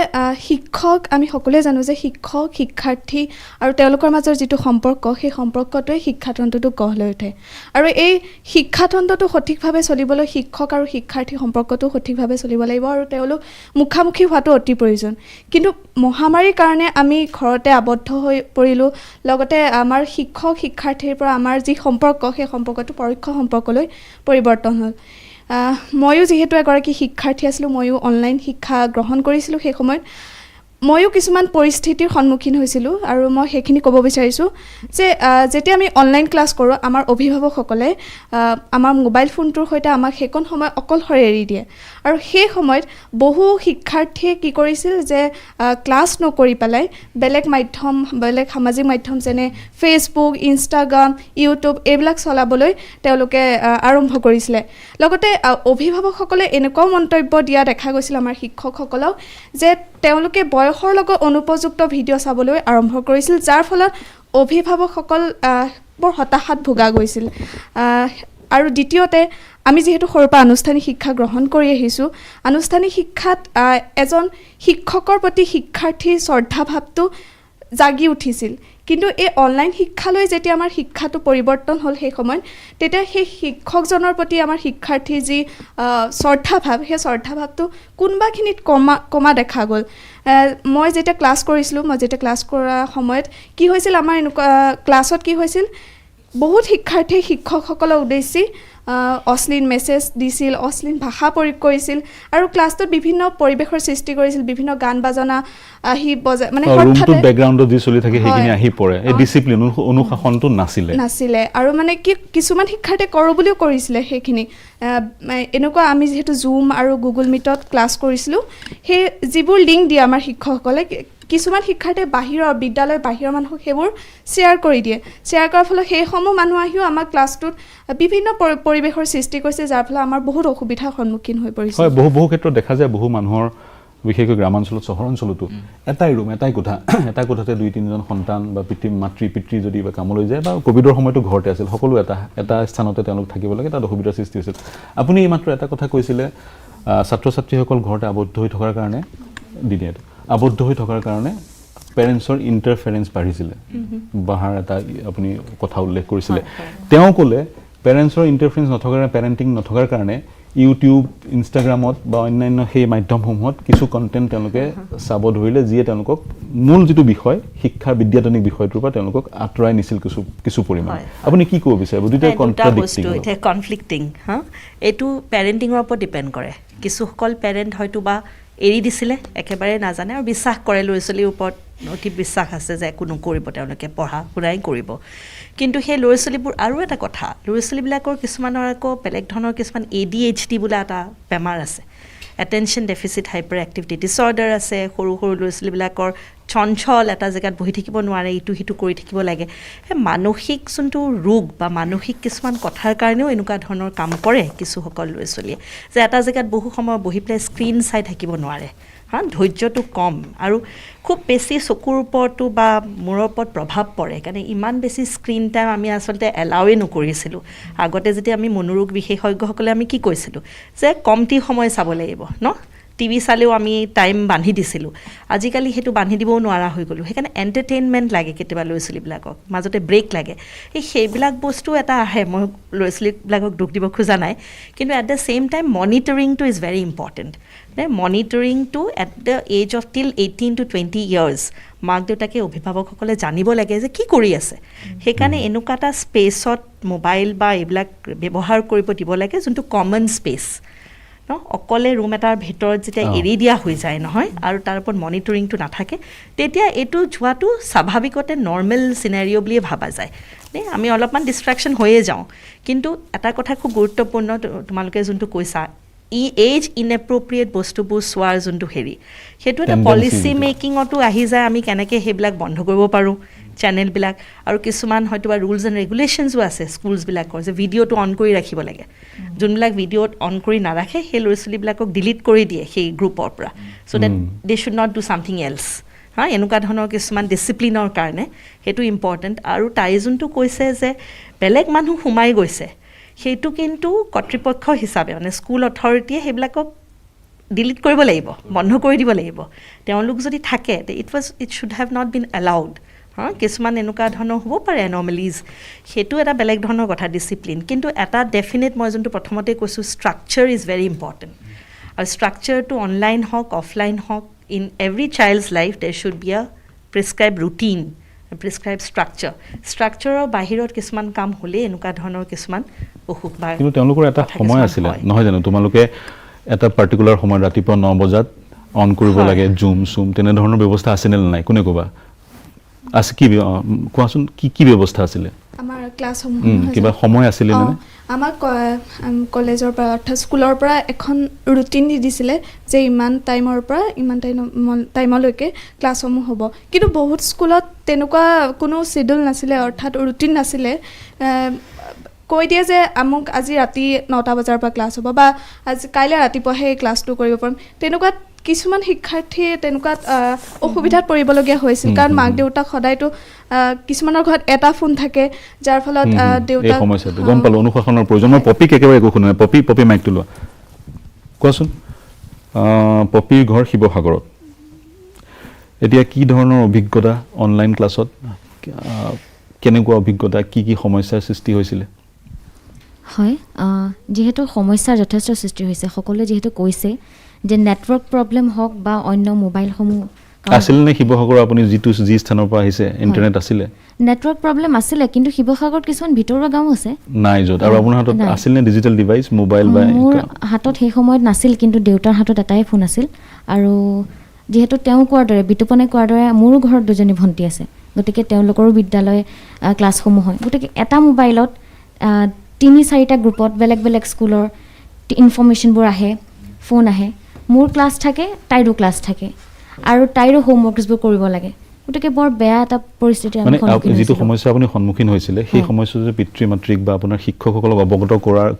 S7: শিক্ষক আমি সকলোৱে জানো যে শিক্ষক শিক্ষাৰ্থী আৰু তেওঁলোকৰ মাজৰ যিটো সম্পৰ্ক সেই সম্পৰ্কটোৱে শিক্ষাতন্ত্ৰটো গঢ় লৈ উঠে আৰু এই শিক্ষাতন্ত্ৰটো সঠিকভাৱে চলিবলৈ শিক্ষক আৰু শিক্ষাৰ্থী সম্পৰ্কটো সঠিকভাৱে চলিব লাগিব আৰু তেওঁলোক মুখামুখি হোৱাটো অতি প্ৰয়োজন কিন্তু মহামাৰীৰ কাৰণে আমি ঘৰতে আবদ্ধ হৈ পৰিলোঁ লগতে আমাৰ শিক্ষক শিক্ষাৰ্থীৰ পৰা আমাৰ যি সম্পৰ্ক সেই সম্পৰ্কটো পৰোক্ষ সম্পৰ্কলৈ পৰিৱৰ্তন হ'ল ময়ো যিহেতু এগৰাকী শিক্ষাৰ্থী আছিলোঁ ময়ো অনলাইন শিক্ষা গ্ৰহণ কৰিছিলোঁ সেই সময়ত ময়ো কিছুমান পৰিস্থিতিৰ সন্মুখীন হৈছিলোঁ আৰু মই সেইখিনি ক'ব বিচাৰিছোঁ যে যেতিয়া আমি অনলাইন ক্লাছ কৰোঁ আমাৰ অভিভাৱকসকলে আমাৰ মোবাইল ফোনটোৰ সৈতে আমাক সেইকণ সময় অকলশৰে এৰি দিয়ে আৰু সেই সময়ত বহু শিক্ষাৰ্থীয়ে কি কৰিছিল যে ক্লাছ নকৰি পেলাই বেলেগ সামাজিক মাধ্যম যেনে ফেচবুক ইনষ্টাগ্ৰাম ইউটিউব এইবিলাক চলাবলৈ তেওঁলোকে আৰম্ভ কৰিছিলে লগতে অভিভাৱকসকলে এনেকুৱাও মন্তব্য দিয়া দেখা গৈছিল আমাৰ শিক্ষকসকলক যে তেওঁলোকে বয়সৰ লগত অনুপযুক্ত ভিডিঅ' চাবলৈ আৰম্ভ কৰিছিল যাৰ ফলত অভিভাৱকসকল বৰ হতাশাত ভোগা গৈছিল আৰু দ্বিতীয়তে আমি যিহেতু সৰুৰ পৰা আনুষ্ঠানিক শিক্ষা গ্ৰহণ কৰি আহিছোঁ আনুষ্ঠানিক শিক্ষাত এজন শিক্ষকৰ প্ৰতি শিক্ষাৰ্থীৰ শ্ৰদ্ধাভাৱটো জাগি উঠিছিল কিন্তু এই অনলাইন শিক্ষালৈ যেতিয়া আমাৰ শিক্ষাটো পৰিৱৰ্তন হ'ল সেই সময়ত তেতিয়া সেই শিক্ষকজনৰ প্ৰতি আমাৰ শিক্ষাৰ্থীৰ যি শ্ৰদ্ধাভাৱ সেই শ্ৰদ্ধাভাৱটো কোনোবাখিনিত কমা দেখা গ'ল মই যেতিয়া ক্লাছ কৰিছিলোঁ ক্লাছ কৰা সময়ত কি হৈছিল আমাৰ এনেকুৱা ক্লাছত কি হৈছিল বহুত শিক্ষাৰ্থীয়ে শিক্ষকসকলক উদ্দেশ্যি অশ্লীল মেছেজ দিছিল, অশ্লীল ভাষা প্ৰয়োগ কৰিছিল আৰু ক্লাছটোত বিভিন্ন পৰিৱেশৰ সৃষ্টি কৰিছিল, বিভিন্ন গান বাজনা আহি বজাই মানে
S1: ৰুমটোত বেকগ্ৰাউণ্ডত যি চলি থাকে সেইখিনি আহি পৰে, এই ডিচিপ্লিন অনুশাসনটো নাছিলে
S7: আৰু মানে কিছুমান শিক্ষাৰ্থীয়ে কৰোঁ বুলিও কৰিছিলে সেইখিনি। এনেকুৱা আমি যিহেতু জুম আৰু গুগল মিটত ক্লাছ কৰিছিলোঁ, সেই যিবোৰ লিংক দিয়ে আমাৰ শিক্ষকসকলে, কিছুমান শিক্ষাৰ্থীয়ে বাহিৰৰ বিদ্যালয়ৰ বাহিৰৰ মানুহক সেইবোৰ শ্বেয়াৰ কৰি দিয়ে। শ্বেয়াৰ কৰাৰ ফলত সেইসমূহ মানুহ আহিও আমাৰ ক্লাছটোত বিভিন্ন পৰিৱেশৰ সৃষ্টি কৰিছে, যাৰ ফলত আমাৰ বহুত অসুবিধাৰ সন্মুখীন হৈ পৰিছে।
S1: হয়, বহু ক্ষেত্ৰত দেখা যায় বহু মানুহৰ, বিশেষকৈ গ্ৰামাঞ্চলত চহৰ অঞ্চলতো এটাই ৰুম, এটাই কোঠা, এটা কোঠাতে 2-3জন সন্তান বা পিতৃ যদি বা কামলৈ যায় বা ক'ভিডৰ সময়তো ঘৰতে আছিল, সকলো এটা স্থানতে তেওঁলোক থাকিব লাগে, তাত অসুবিধাৰ সৃষ্টি হৈছিল। আপুনি এইমাত্ৰ এটা কথা কৈছিলে, ছাত্ৰ ছাত্ৰীসকল ঘৰতে আবদ্ধ হৈ থকাৰ কাৰণে পেৰেণ্টছৰ ইণ্টাৰফেৰেঞ্চ বাঢ়িছিলে, বাহাৰ এটা আপুনি কথা উল্লেখ কৰিছিলে। তেওঁ ক'লে পেৰেণ্টছৰ ইণ্টাৰফেৰেঞ্চ পেৰেণ্টিং নথকাৰ কাৰণে ইউটিউব, ইনষ্টাগ্ৰামত বা অন্যান্য সেই মাধ্যমসমূহত কিছু কণ্টেণ্ট তেওঁলোকে চাব ধৰিলে, যিয়ে তেওঁলোকক মূল যিটো বিষয়, শিক্ষাৰ বিদ্যাধনিক বিষয়টোৰ পৰা তেওঁলোকক আঁতৰাই নিছিল কিছু পৰিমাণে। আপুনি কি ক'ব বিচাৰিব? দুটা
S5: কনফ্লিক্টিং। এইটো পেৰেণ্টিঙৰ ওপৰত ডিপেণ্ড কৰে। কিছুসকল পেৰেণ্ট হয়তো বা এৰি দিছিলে, একেবাৰে নাজানে আৰু বিশ্বাস কৰে, ল'ৰা ছোৱালীৰ ওপৰত অতি বিশ্বাস আছে যে একো নকৰিব, তেওঁলোকে পঢ়া শুনাই কৰিব। কিন্তু সেই ল'ৰা ছোৱালীবোৰ, আৰু এটা কথা, ল'ৰা ছোৱালীবিলাকৰ কিছুমানৰ আকৌ বেলেগ ধৰণৰ কিছুমান ADHD বোলা এটা বেমাৰ আছে, attention deficit hyper activity disorder আছে। সৰু ল'ৰা ছোৱালীবিলাকৰ চঞ্চল, এটা জেগাত বহি থাকিব নোৱাৰে, ইটো সিটো কৰি থাকিব লাগে। সেই মানসিক যোনটো ৰোগ বা মানসিক কিছুমান কথাৰ কাৰণেও এনেকুৱা ধৰণৰ কাম কৰে কিছুসকল ল'ৰা ছোৱালীয়ে, যে এটা জেগাত বহু সময় বহি পেলাই স্ক্ৰীণ চাই থাকিব নোৱাৰে। ধৈৰ্যটো কম আৰু খুব বেছি চকুৰ ওপৰতো বা মূৰৰ ওপৰত প্ৰভাৱ পৰে, কাৰণে ইমান বেছি স্ক্ৰীণ টাইম আমি আচলতে এলাউৱে নকৰিছিলোঁ। আগতে যেতিয়া আমি মনোৰোগ বিশেষজ্ঞসকলে আমি কি কৈছিলোঁ যে কমটি সময় চাব লাগিব টিভি চালেও আমি টাইম বান্ধি দিছিলোঁ। আজিকালি সেইটো বান্ধি দিবও নোৱাৰা হৈ গ'লোঁ। সেইকাৰণে এণ্টাৰটেইনমেণ্ট লাগে কেতিয়াবা ল'ৰা ছোৱালীবিলাকক, মাজতে ব্ৰেক লাগে। সেইবিলাক বস্তু এটা আহে, মই ল'ৰা ছোৱালীবিলাকক দুখ দিব খোজা নাই, কিন্তু এট দ্য ছেইম টাইম মনিটৰিংটো ইজ ভেৰি ইম্পৰ্টেণ্ট। মনিটৰিংটো at the age of till 18 to 20 years মাক দেউতাকে, অভিভাৱকসকলে জানিব লাগে যে কি কৰি আছে। সেইকাৰণে এনেকুৱা এটা স্পেচত মোবাইল বা এইবিলাক ব্যৱহাৰ কৰিব দিব লাগে, যোনটো কমন স্পেচ অকলে ৰুম এটাৰ ভিতৰত যেতিয়া এৰি দিয়া হৈ যায় নহয়, আৰু তাৰ ওপৰত মনিটৰিংটো নাথাকে, তেতিয়া এইটো যোৱাটো স্বাভাৱিকতে নৰ্মেল চিনাৰিঅ' বুলিয়ে ভাবা যায়। আমি অলপমান ডিষ্ট্ৰেকশ্যন হৈয়ে যাওঁ। কিন্তু এটা কথা খুব গুৰুত্বপূৰ্ণ, তোমালোকে যোনটো কৈছা, এজ ইনএপ্ৰপ্ৰিয়েট বস্তুবোৰ চোৱাৰ যোনটো সেইটো এটা পলিচি মেকিঙতো আহি যায়, আমি কেনেকৈ সেইবিলাক বন্ধ কৰিব পাৰোঁ চেনেলবিলাক। আৰু কিছুমান হয়তো বা ৰুলছ এণ্ড ৰেগুলেশ্যনছো আছে স্কুলছবিলাকৰ, যে ভিডিঅ'টো অন কৰি ৰাখিব লাগে। যোনবিলাক ভিডিঅ'ত অন কৰি নাৰাখে, সেই ল'ৰা ছোৱালীবিলাকক ডিলিট কৰি দিয়ে সেই গ্ৰুপৰ পৰা, so' that they should not do something else. এনেকুৱা ধৰণৰ কিছুমান ডিচিপ্লিনৰ কাৰণে সেইটো ইম্পৰ্টেণ্ট। আৰু তাই যোনটো কৈছে যে বেলেগ মানুহ সোমাই গৈছে, সেইটো কিন্তু কৰ্তৃপক্ষ হিচাপে মানে স্কুল অথৰিটিয়ে সেইবিলাকক ডিলিট কৰিব লাগিব, বন্ধ কৰি দিব লাগিব। তেওঁলোক যদি থাকে, it should have not been allowed. কিছুমান এনেকুৱা ধৰণৰ হ'ব পাৰে এনমেলিজ, সেইটো এটা বেলেগ ধৰণৰ কথা, ডিচিপ্লিন। কিন্তু এটা ডেফিনেট, মই যোনটো প্ৰথমতে কৈছোঁ, ষ্ট্ৰাকচাৰ ইজ ভেৰি ইম্পৰ্টেণ্ট। আৰু ষ্ট্ৰাকচাৰটো অনলাইন হওক অফলাইন হওক, ইন এভৰি চাইল্ডছ লাইফ দেৰ শ্বুড বি আ প্ৰিছক্ৰাইব ৰুটিন, প্ৰিছক্ৰাইব ষ্ট্ৰাকচাৰৰ বাহিৰত কিছুমান কাম হ'লেই এনেকুৱা ধৰণৰ কিছুমান অসুখ বা।
S1: কিন্তু তেওঁলোকৰ এটা সময় আছিলে নহয় জানো, তোমালোকে এটা পাৰ্টিকুলাৰ সময়ত ৰাতিপুৱা 9 বজাত অন কৰিব লাগে জুম চুম, তেনেধৰণৰ ব্যৱস্থা আছেনে নাই? কোনে ক'বা আছে? কি কোৱাচোন, কি ব্যৱস্থা আছিলে
S7: আমাৰ ক্লাছসমূহ?
S1: কিবা সময় আছিলে নে?
S7: আমাক কলেজৰ পৰা অৰ্থাৎ স্কুলৰ পৰা এখন ৰুটিন দি দিছিলে যে ইমান টাইমৰ পৰা ইমান টাইমলৈকে ক্লাছসমূহ হ'ব। কিন্তু বহুত স্কুলত তেনেকুৱা কোনো চিডিউল নাছিলে, অৰ্থাৎ ৰুটিন নাছিলে। কৈ দিয়ে যে আমুক আজি ৰাতি 9টা বজাৰ পৰা ক্লাছ হ'ব, বা আজি কাইলৈ ৰাতিপুৱাহে ক্লাছটো কৰিব পাৰিম। তেনেকুৱাত কিছুমান শিক্ষাৰ্থীয়ে তেনেকুৱাত অসুবিধাত পৰিবলগীয়া হৈছিল, কাৰণ মাক দেউতাক সদায়তো কিছুমানৰ ঘৰত এটা ফোন থাকে, যাৰ ফলত দেউতাক
S1: সমস্যাটো গম পালোঁ, অনুশাসনৰ প্ৰয়োজন। মই পপিক একেবাৰে একো শুনা নাই। পপি মাইকটো লোৱা, কোৱাচোন। পপিৰ ঘৰ শিৱসাগৰত। এতিয়া কি ধৰণৰ অভিজ্ঞতা অনলাইন ক্লাছত, কেনেকুৱা অভিজ্ঞতা, কি সমস্যাৰ সৃষ্টি হৈছিলে?
S8: হয়, যিহেতু সমস্যাৰ যথেষ্ট সৃষ্টি হৈছে, সকলোৱে যিহেতু কৈছে যে নেটৱৰ্ক প্ৰব্লেম হওক বা অন্য মোবাইলসমূহ
S1: আছিলে নে শিৱসাগৰ আপুনি যি স্থানৰ পৰা আহিছে ইণ্টাৰনেট আছিলে
S8: নেটৱৰ্ক প্ৰব্লেম আছিলে, কিন্তু শিৱসাগৰত কিছুমান ভিতৰুৱা গাঁও আছে
S1: নাই য'ত। আৰু আপোনাৰ হাতত
S8: নাই।
S1: আছিল নে ডিজিটেল ডিভাইচ মোবাইল বা
S8: মোৰ হাতত সেই সময়ত নাছিল, কিন্তু দেউতাৰ হাতত এটাই ফোন আছিল। আৰু যিহেতু তেওঁ কোৱাৰ দৰে, বিতুপনে কোৱাৰ দৰে মোৰো ঘৰত দুজনী ভণ্টি আছে, গতিকে তেওঁলোকৰো বিদ্যালয় ক্লাছসমূহ হয়। গতিকে এটা মোবাইলত 3-4টা গ্ৰুপত বেলেগ বেলেগ স্কুলৰ ইনফৰ্মেশ্যনবোৰ আহে, ফোন আহে। মোৰ ক্লাছ থাকে, তাইৰো ক্লাছ থাকে, আৰু তাইৰো হোমৱৰ্কছবোৰ কৰিব লাগে। গতিকে বৰ বেয়া এটা পৰিস্থিতি আমি
S1: মানে
S8: সন্মুখীন
S1: যিটো
S8: হৈছিলোঁ।
S1: সমস্যা আপুনি সন্মুখীন হৈছিলে সেই সমস্যাটো পিতৃ মাতৃক বা আপোনাৰ শিক্ষকসকলক অৱগত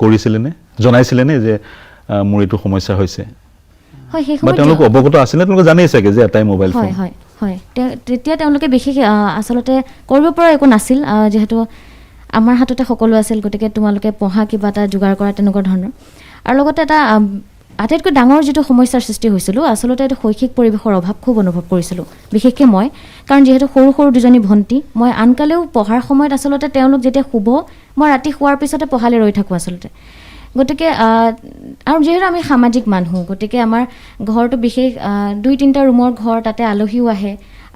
S1: কৰিছিলে নে, জনাইছিলে নে যে মোৰ এইটো সমস্যা হৈছে,
S8: হয়, সেই
S1: বা
S8: সময়ত
S1: তেওঁলোক অৱগত আছিলে? তেওঁলোকে জানেই চাগে যে এটাই মোবাইল ফোন।
S8: হয় হয় হয়, তেতিয়া তেওঁলোকে বিশেষ আচলতে কৰিব পৰা একো নাছিল, যিহেতু আমাৰ হাততে সকলো আছিল। গতিকে তোমালোকে পঢ়া, কিবা এটা যোগাৰ কৰা, তেনেকুৱা ধৰণৰ। আৰু লগতে এটা আটাইতকৈ ডাঙৰ যিটো সমস্যাৰ সৃষ্টি হৈছিলোঁ, আচলতে এইটো শৈক্ষিক পৰিৱেশৰ অভাৱ খুব অনুভৱ কৰিছিলোঁ, বিশেষকৈ মই। কাৰণ যিহেতু সৰু সৰু দুজনী ভণ্টি, মই আনকালেও পঢ়াৰ সময়ত আচলতে তেওঁলোক যেতিয়া শুব, মই ৰাতি শোৱাৰ পিছতে পঢ়ালৈ ৰৈ থাকোঁ আচলতে। গতিকে আৰু যিহেতু আমি সামাজিক মানুহ, গতিকে আমাৰ ঘৰটো বিশেষ 2-3টা ৰুমৰ ঘৰ, তাতে আলহীও আহে।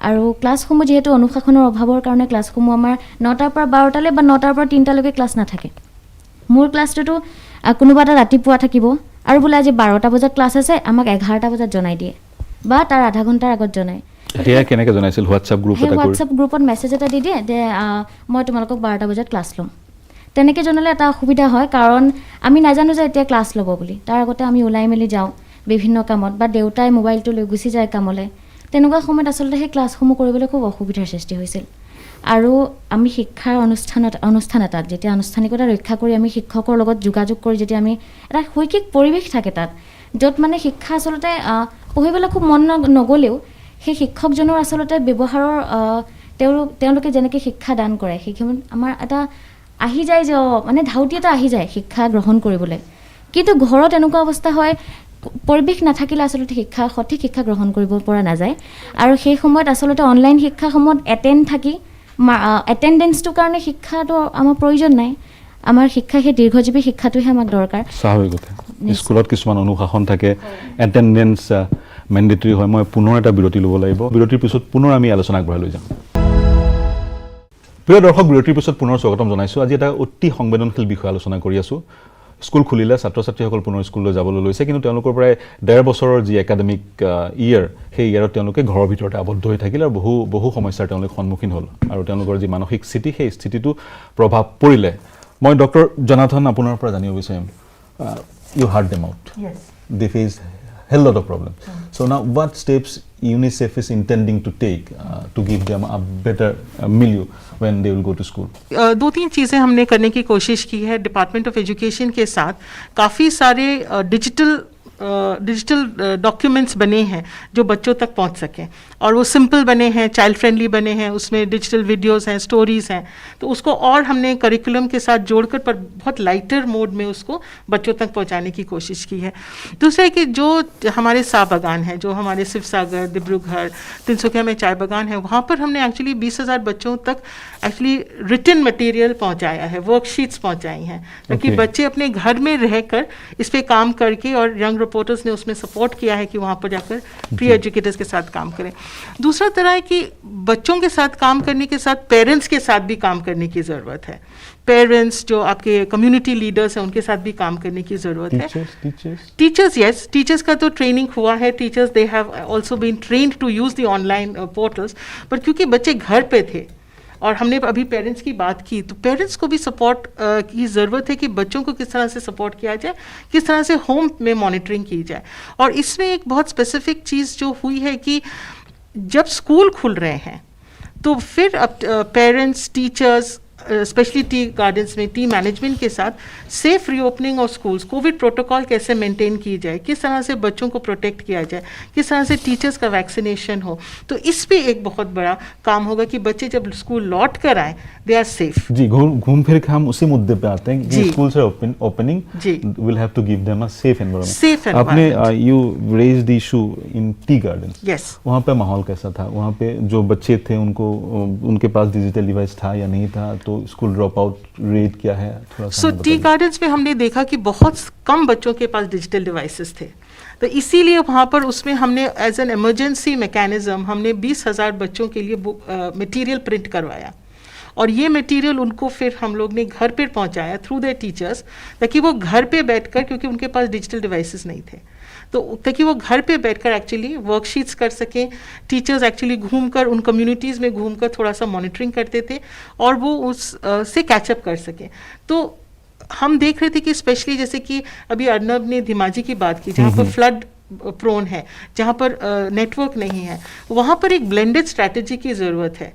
S8: আৰু ক্লাছসমূহ যিহেতু অনুশাসনৰ অভাৱৰ কাৰণে ক্লাছসমূহ আমাৰ 9টাৰ পৰা 12টালৈ বা 9টাৰ পৰা 3টালৈকে ক্লাছ নাথাকে। মোৰ ক্লাছটোতো কোনোবা এটা ৰাতিপুৱা থাকিব, আৰু বোলে আজি 12টা বজাত ক্লাছ আছে, আমাক 11টা বজাত জনাই দিয়ে, বা তাৰ আধা ঘণ্টাৰ আগত জনায়।
S1: সেয়া কেনেকৈ জনাইছিল? হোৱাটছআপ গ্ৰুপ
S8: সেই
S1: এটা কৰি?
S8: হোৱাটছআপ গ্ৰুপত মেছেজ এটা দি দিয়ে যে মই তোমালোকক 12টা বজাত ক্লাছ ল'ম। তেনেকৈ জনালে এটা অসুবিধা হয়, কাৰণ আমি নাজানো যে এতিয়া ক্লাছ ল'ব বুলি। তাৰ আগতে আমি ওলাই মেলি যাওঁ বিভিন্ন কামত, বা দেউতাই মোবাইলটো লৈ গুচি যায় কামলৈ। তেনেকুৱা সময়ত আচলতে সেই ক্লাছসমূহ কৰিবলৈ খুব অসুবিধাৰ সৃষ্টি হৈছিল। আৰু আমি শিক্ষাৰ অনুষ্ঠান এটাত যেতিয়া আনুষ্ঠানিকতা ৰক্ষা কৰি আমি শিক্ষকৰ লগত যোগাযোগ কৰি যেতিয়া আমি এটা শৈক্ষিক পৰিৱেশ থাকে তাত, য'ত মানে শিক্ষা আচলতে পঢ়িবলৈ খুব মন নগ'লেও সেই শিক্ষকজনৰ আচলতে ব্যৱহাৰৰ তেওঁলোকে যেনেকৈ শিক্ষা দান কৰে, সেইখিনি আমাৰ এটা আহি যায় যে মানে ধাউতি এটা আহি যায় শিক্ষা গ্ৰহণ কৰিবলৈ। কিন্তু ঘৰত এনেকুৱা অৱস্থা হয়, পৰিৱেশ নাথাকিলে আচলতে সঠিক শিক্ষা গ্ৰহণ কৰিব পৰা নাযায়। আৰু সেই সময়ত আচলতে অনলাইন শিক্ষাসমূহত এটেণ্ডেঞ্চটোৰ কাৰণে শিক্ষাটো আমাৰ প্ৰয়োজন নাই। আমাৰ শিক্ষা সেই দীৰ্ঘজীৱী শিক্ষাটোহে আমাক দৰকাৰ।
S1: স্বাভাৱিক কথা। স্কুলত কিছুমান অনুশাসন থাকে, এটেণ্ডেঞ্চ মেণ্ডেটৰী হয়। মই পুনৰ এটা বিৰতি ল'ব লাগিব। বিৰতিৰ পিছত পুনৰ আমি আলোচনা আগবঢ়াই লৈ যাম। প্ৰিয় দৰ্শক, বিৰতিৰ পিছত পুনৰ স্বাগতম জনাইছোঁ। আজি এটা অতি সংবেদনশীল বিষয় আলোচনা কৰি আছোঁ। স্কুল খুলিলে, ছাত্ৰ ছাত্ৰীসকল পুনৰ স্কুললৈ যাবলৈ লৈছে, কিন্তু তেওঁলোকৰ প্ৰায় 1.5 বছৰৰ যি একাডেমিক ইয়েৰ, সেই ইয়েৰত তেওঁলোকে ঘৰৰ ভিতৰতে আবদ্ধ হৈ থাকিল, আৰু বহু সমস্যাৰ তেওঁলোক সন্মুখীন হ'ল। আৰু তেওঁলোকৰ যি মানসিক স্থিতি, সেই স্থিতিটো প্ৰভাৱ পৰিলে। মই ডক্টৰ জনাথন আপোনাৰ পৰা জানিব বিচাৰিম, you heard them out.
S4: Yes.
S1: They face hell lot of problems. So now what steps UNICEF is intending to take to give them a better milieu when they will go to school?
S4: 2-3 चीज़ें हमने करने की कोशिश की है department of education के साथ। काफ़ी सारे digital documents बने हैं जो बच्चों तक पहुंच सकें, और वो सिंपल बने हैं, चाइल्ड फ्रेंडली बने हैं, उसमें डिजिटल वीडियोस हैं, स्टोरीज़ हैं। तो उसको और हमने करिकुलम के साथ जोड़कर पर बहुत लाइटर मोड में उसको बच्चों तक पहुंचाने की कोशिश की है। दूसरा है कि जो हमारे सा बागान हैं, जो हमारे शिवसागर, डिब्रूगढ़, तिनसुकिया में चाय बागान है, वहाँ पर हमने एक्चुअली 20,000 बच्चों तक एक्चुअली रिटन मटेरियल पहुँचाया है, वर्कशीट्स पहुँचाई हैं, ताकि
S1: Okay.
S4: बच्चे अपने घर में रहकर इस पर काम करके, और यंग रिपोर्टर्स ने उसमें सपोर्ट किया है कि वहाँ पर जाकर प्री एजुकेटर्स के साथ काम करें। दूसरा तरह है कि बच्चों के साथ काम करने के साथ पेरेंट्स के साथ भी काम करने की ज़रूरत है। पेरेंट्स जो आपके कम्युनिटी लीडर्स हैं, उनके साथ भी काम करने की ज़रूरत है। टीचर्स यस, टीचर्स का तो ट्रेनिंग हुआ है। Teachers they have also been trained to use the online portals, पर क्योंकि बच्चे घर पे थे और हमने अभी पेरेंट्स की बात की, तो पेरेंट्स को भी सपोर्ट की ज़रूरत है कि बच्चों को किस तरह से सपोर्ट किया जाए, किस तरह से होम में मॉनिटरिंग की जाए। और इसमें एक बहुत स्पेसिफिक चीज़ जो हुई है कि जब स्कूल खुल रहे हैं तो फिर अब parents, teachers, specially tea gardens में टी मैनेजमेंट के साथ safe reopening of schools, Covid protocol कैसे मेंटेन की जाए, किस तरह से बच्चों को प्रोटेक्ट किया जाए, किस तरह से टीचर्स का वैक्सीनेशन हो, तो इस पे एक बहुत बड़ा काम होगा कि बच्चे जब स्कूल लौट कर आए दे आर सेफ।
S1: जी, घूम फिर के हम उसी मुद्दे पे आते हैं कि
S4: जी।
S1: स्कूल से ओपनिंग
S4: जी।
S1: Will have to give them a safe environment.
S4: Safe
S1: आपने
S4: environment।
S1: You raise the issue in tea gardens.
S4: Yes,
S1: वहाँ पे माहौल कैसा था? वहाँ पे जो बच्चे थे उनको उनके पास डिजिटल डिवाइस था या नहीं था? तो तो स्कूल ड्रॉप आउट रेट क्या है थोड़ा सा
S4: सो
S1: हमें
S4: टी
S1: बताइए।
S4: गार्डन्स में हमने देखा कि बहुत कम बच्चों के पास डिजिटल डिवाइसेस थे, तो इसीलिए वहाँ पर उसमें हमने एज एन इमरजेंसी मैकेनिज्म हमने 20,000 बच्चों के लिए मटेरियल प्रिंट करवाया, और ये मटेरियल उनको फिर हम लोग ने घर पे पहुँचाया थ्रू देयर टीचर्स, ताकि वो घर पे बैठकर, क्योंकि उनके पास डिजिटल डिवाइसेस नहीं थे, तो ताकि वो घर पे बैठकर एक्चुअली वर्कशीट्स कर सकें। टीचर्स एक्चुअली घूमकर उन कम्युनिटीज़ में घूमकर थोड़ा सा मॉनिटरिंग करते थे और वो उस से कैचअप कर सकें। तो हम देख रहे थे कि स्पेशली जैसे कि अभी अर्नब ने धीमाजी की बात की, जहाँ पर फ्लड प्रोन है, जहाँ पर नेटवर्क नहीं है, वहाँ पर एक ब्लेंडेड स्ट्रैटेजी की ज़रूरत है,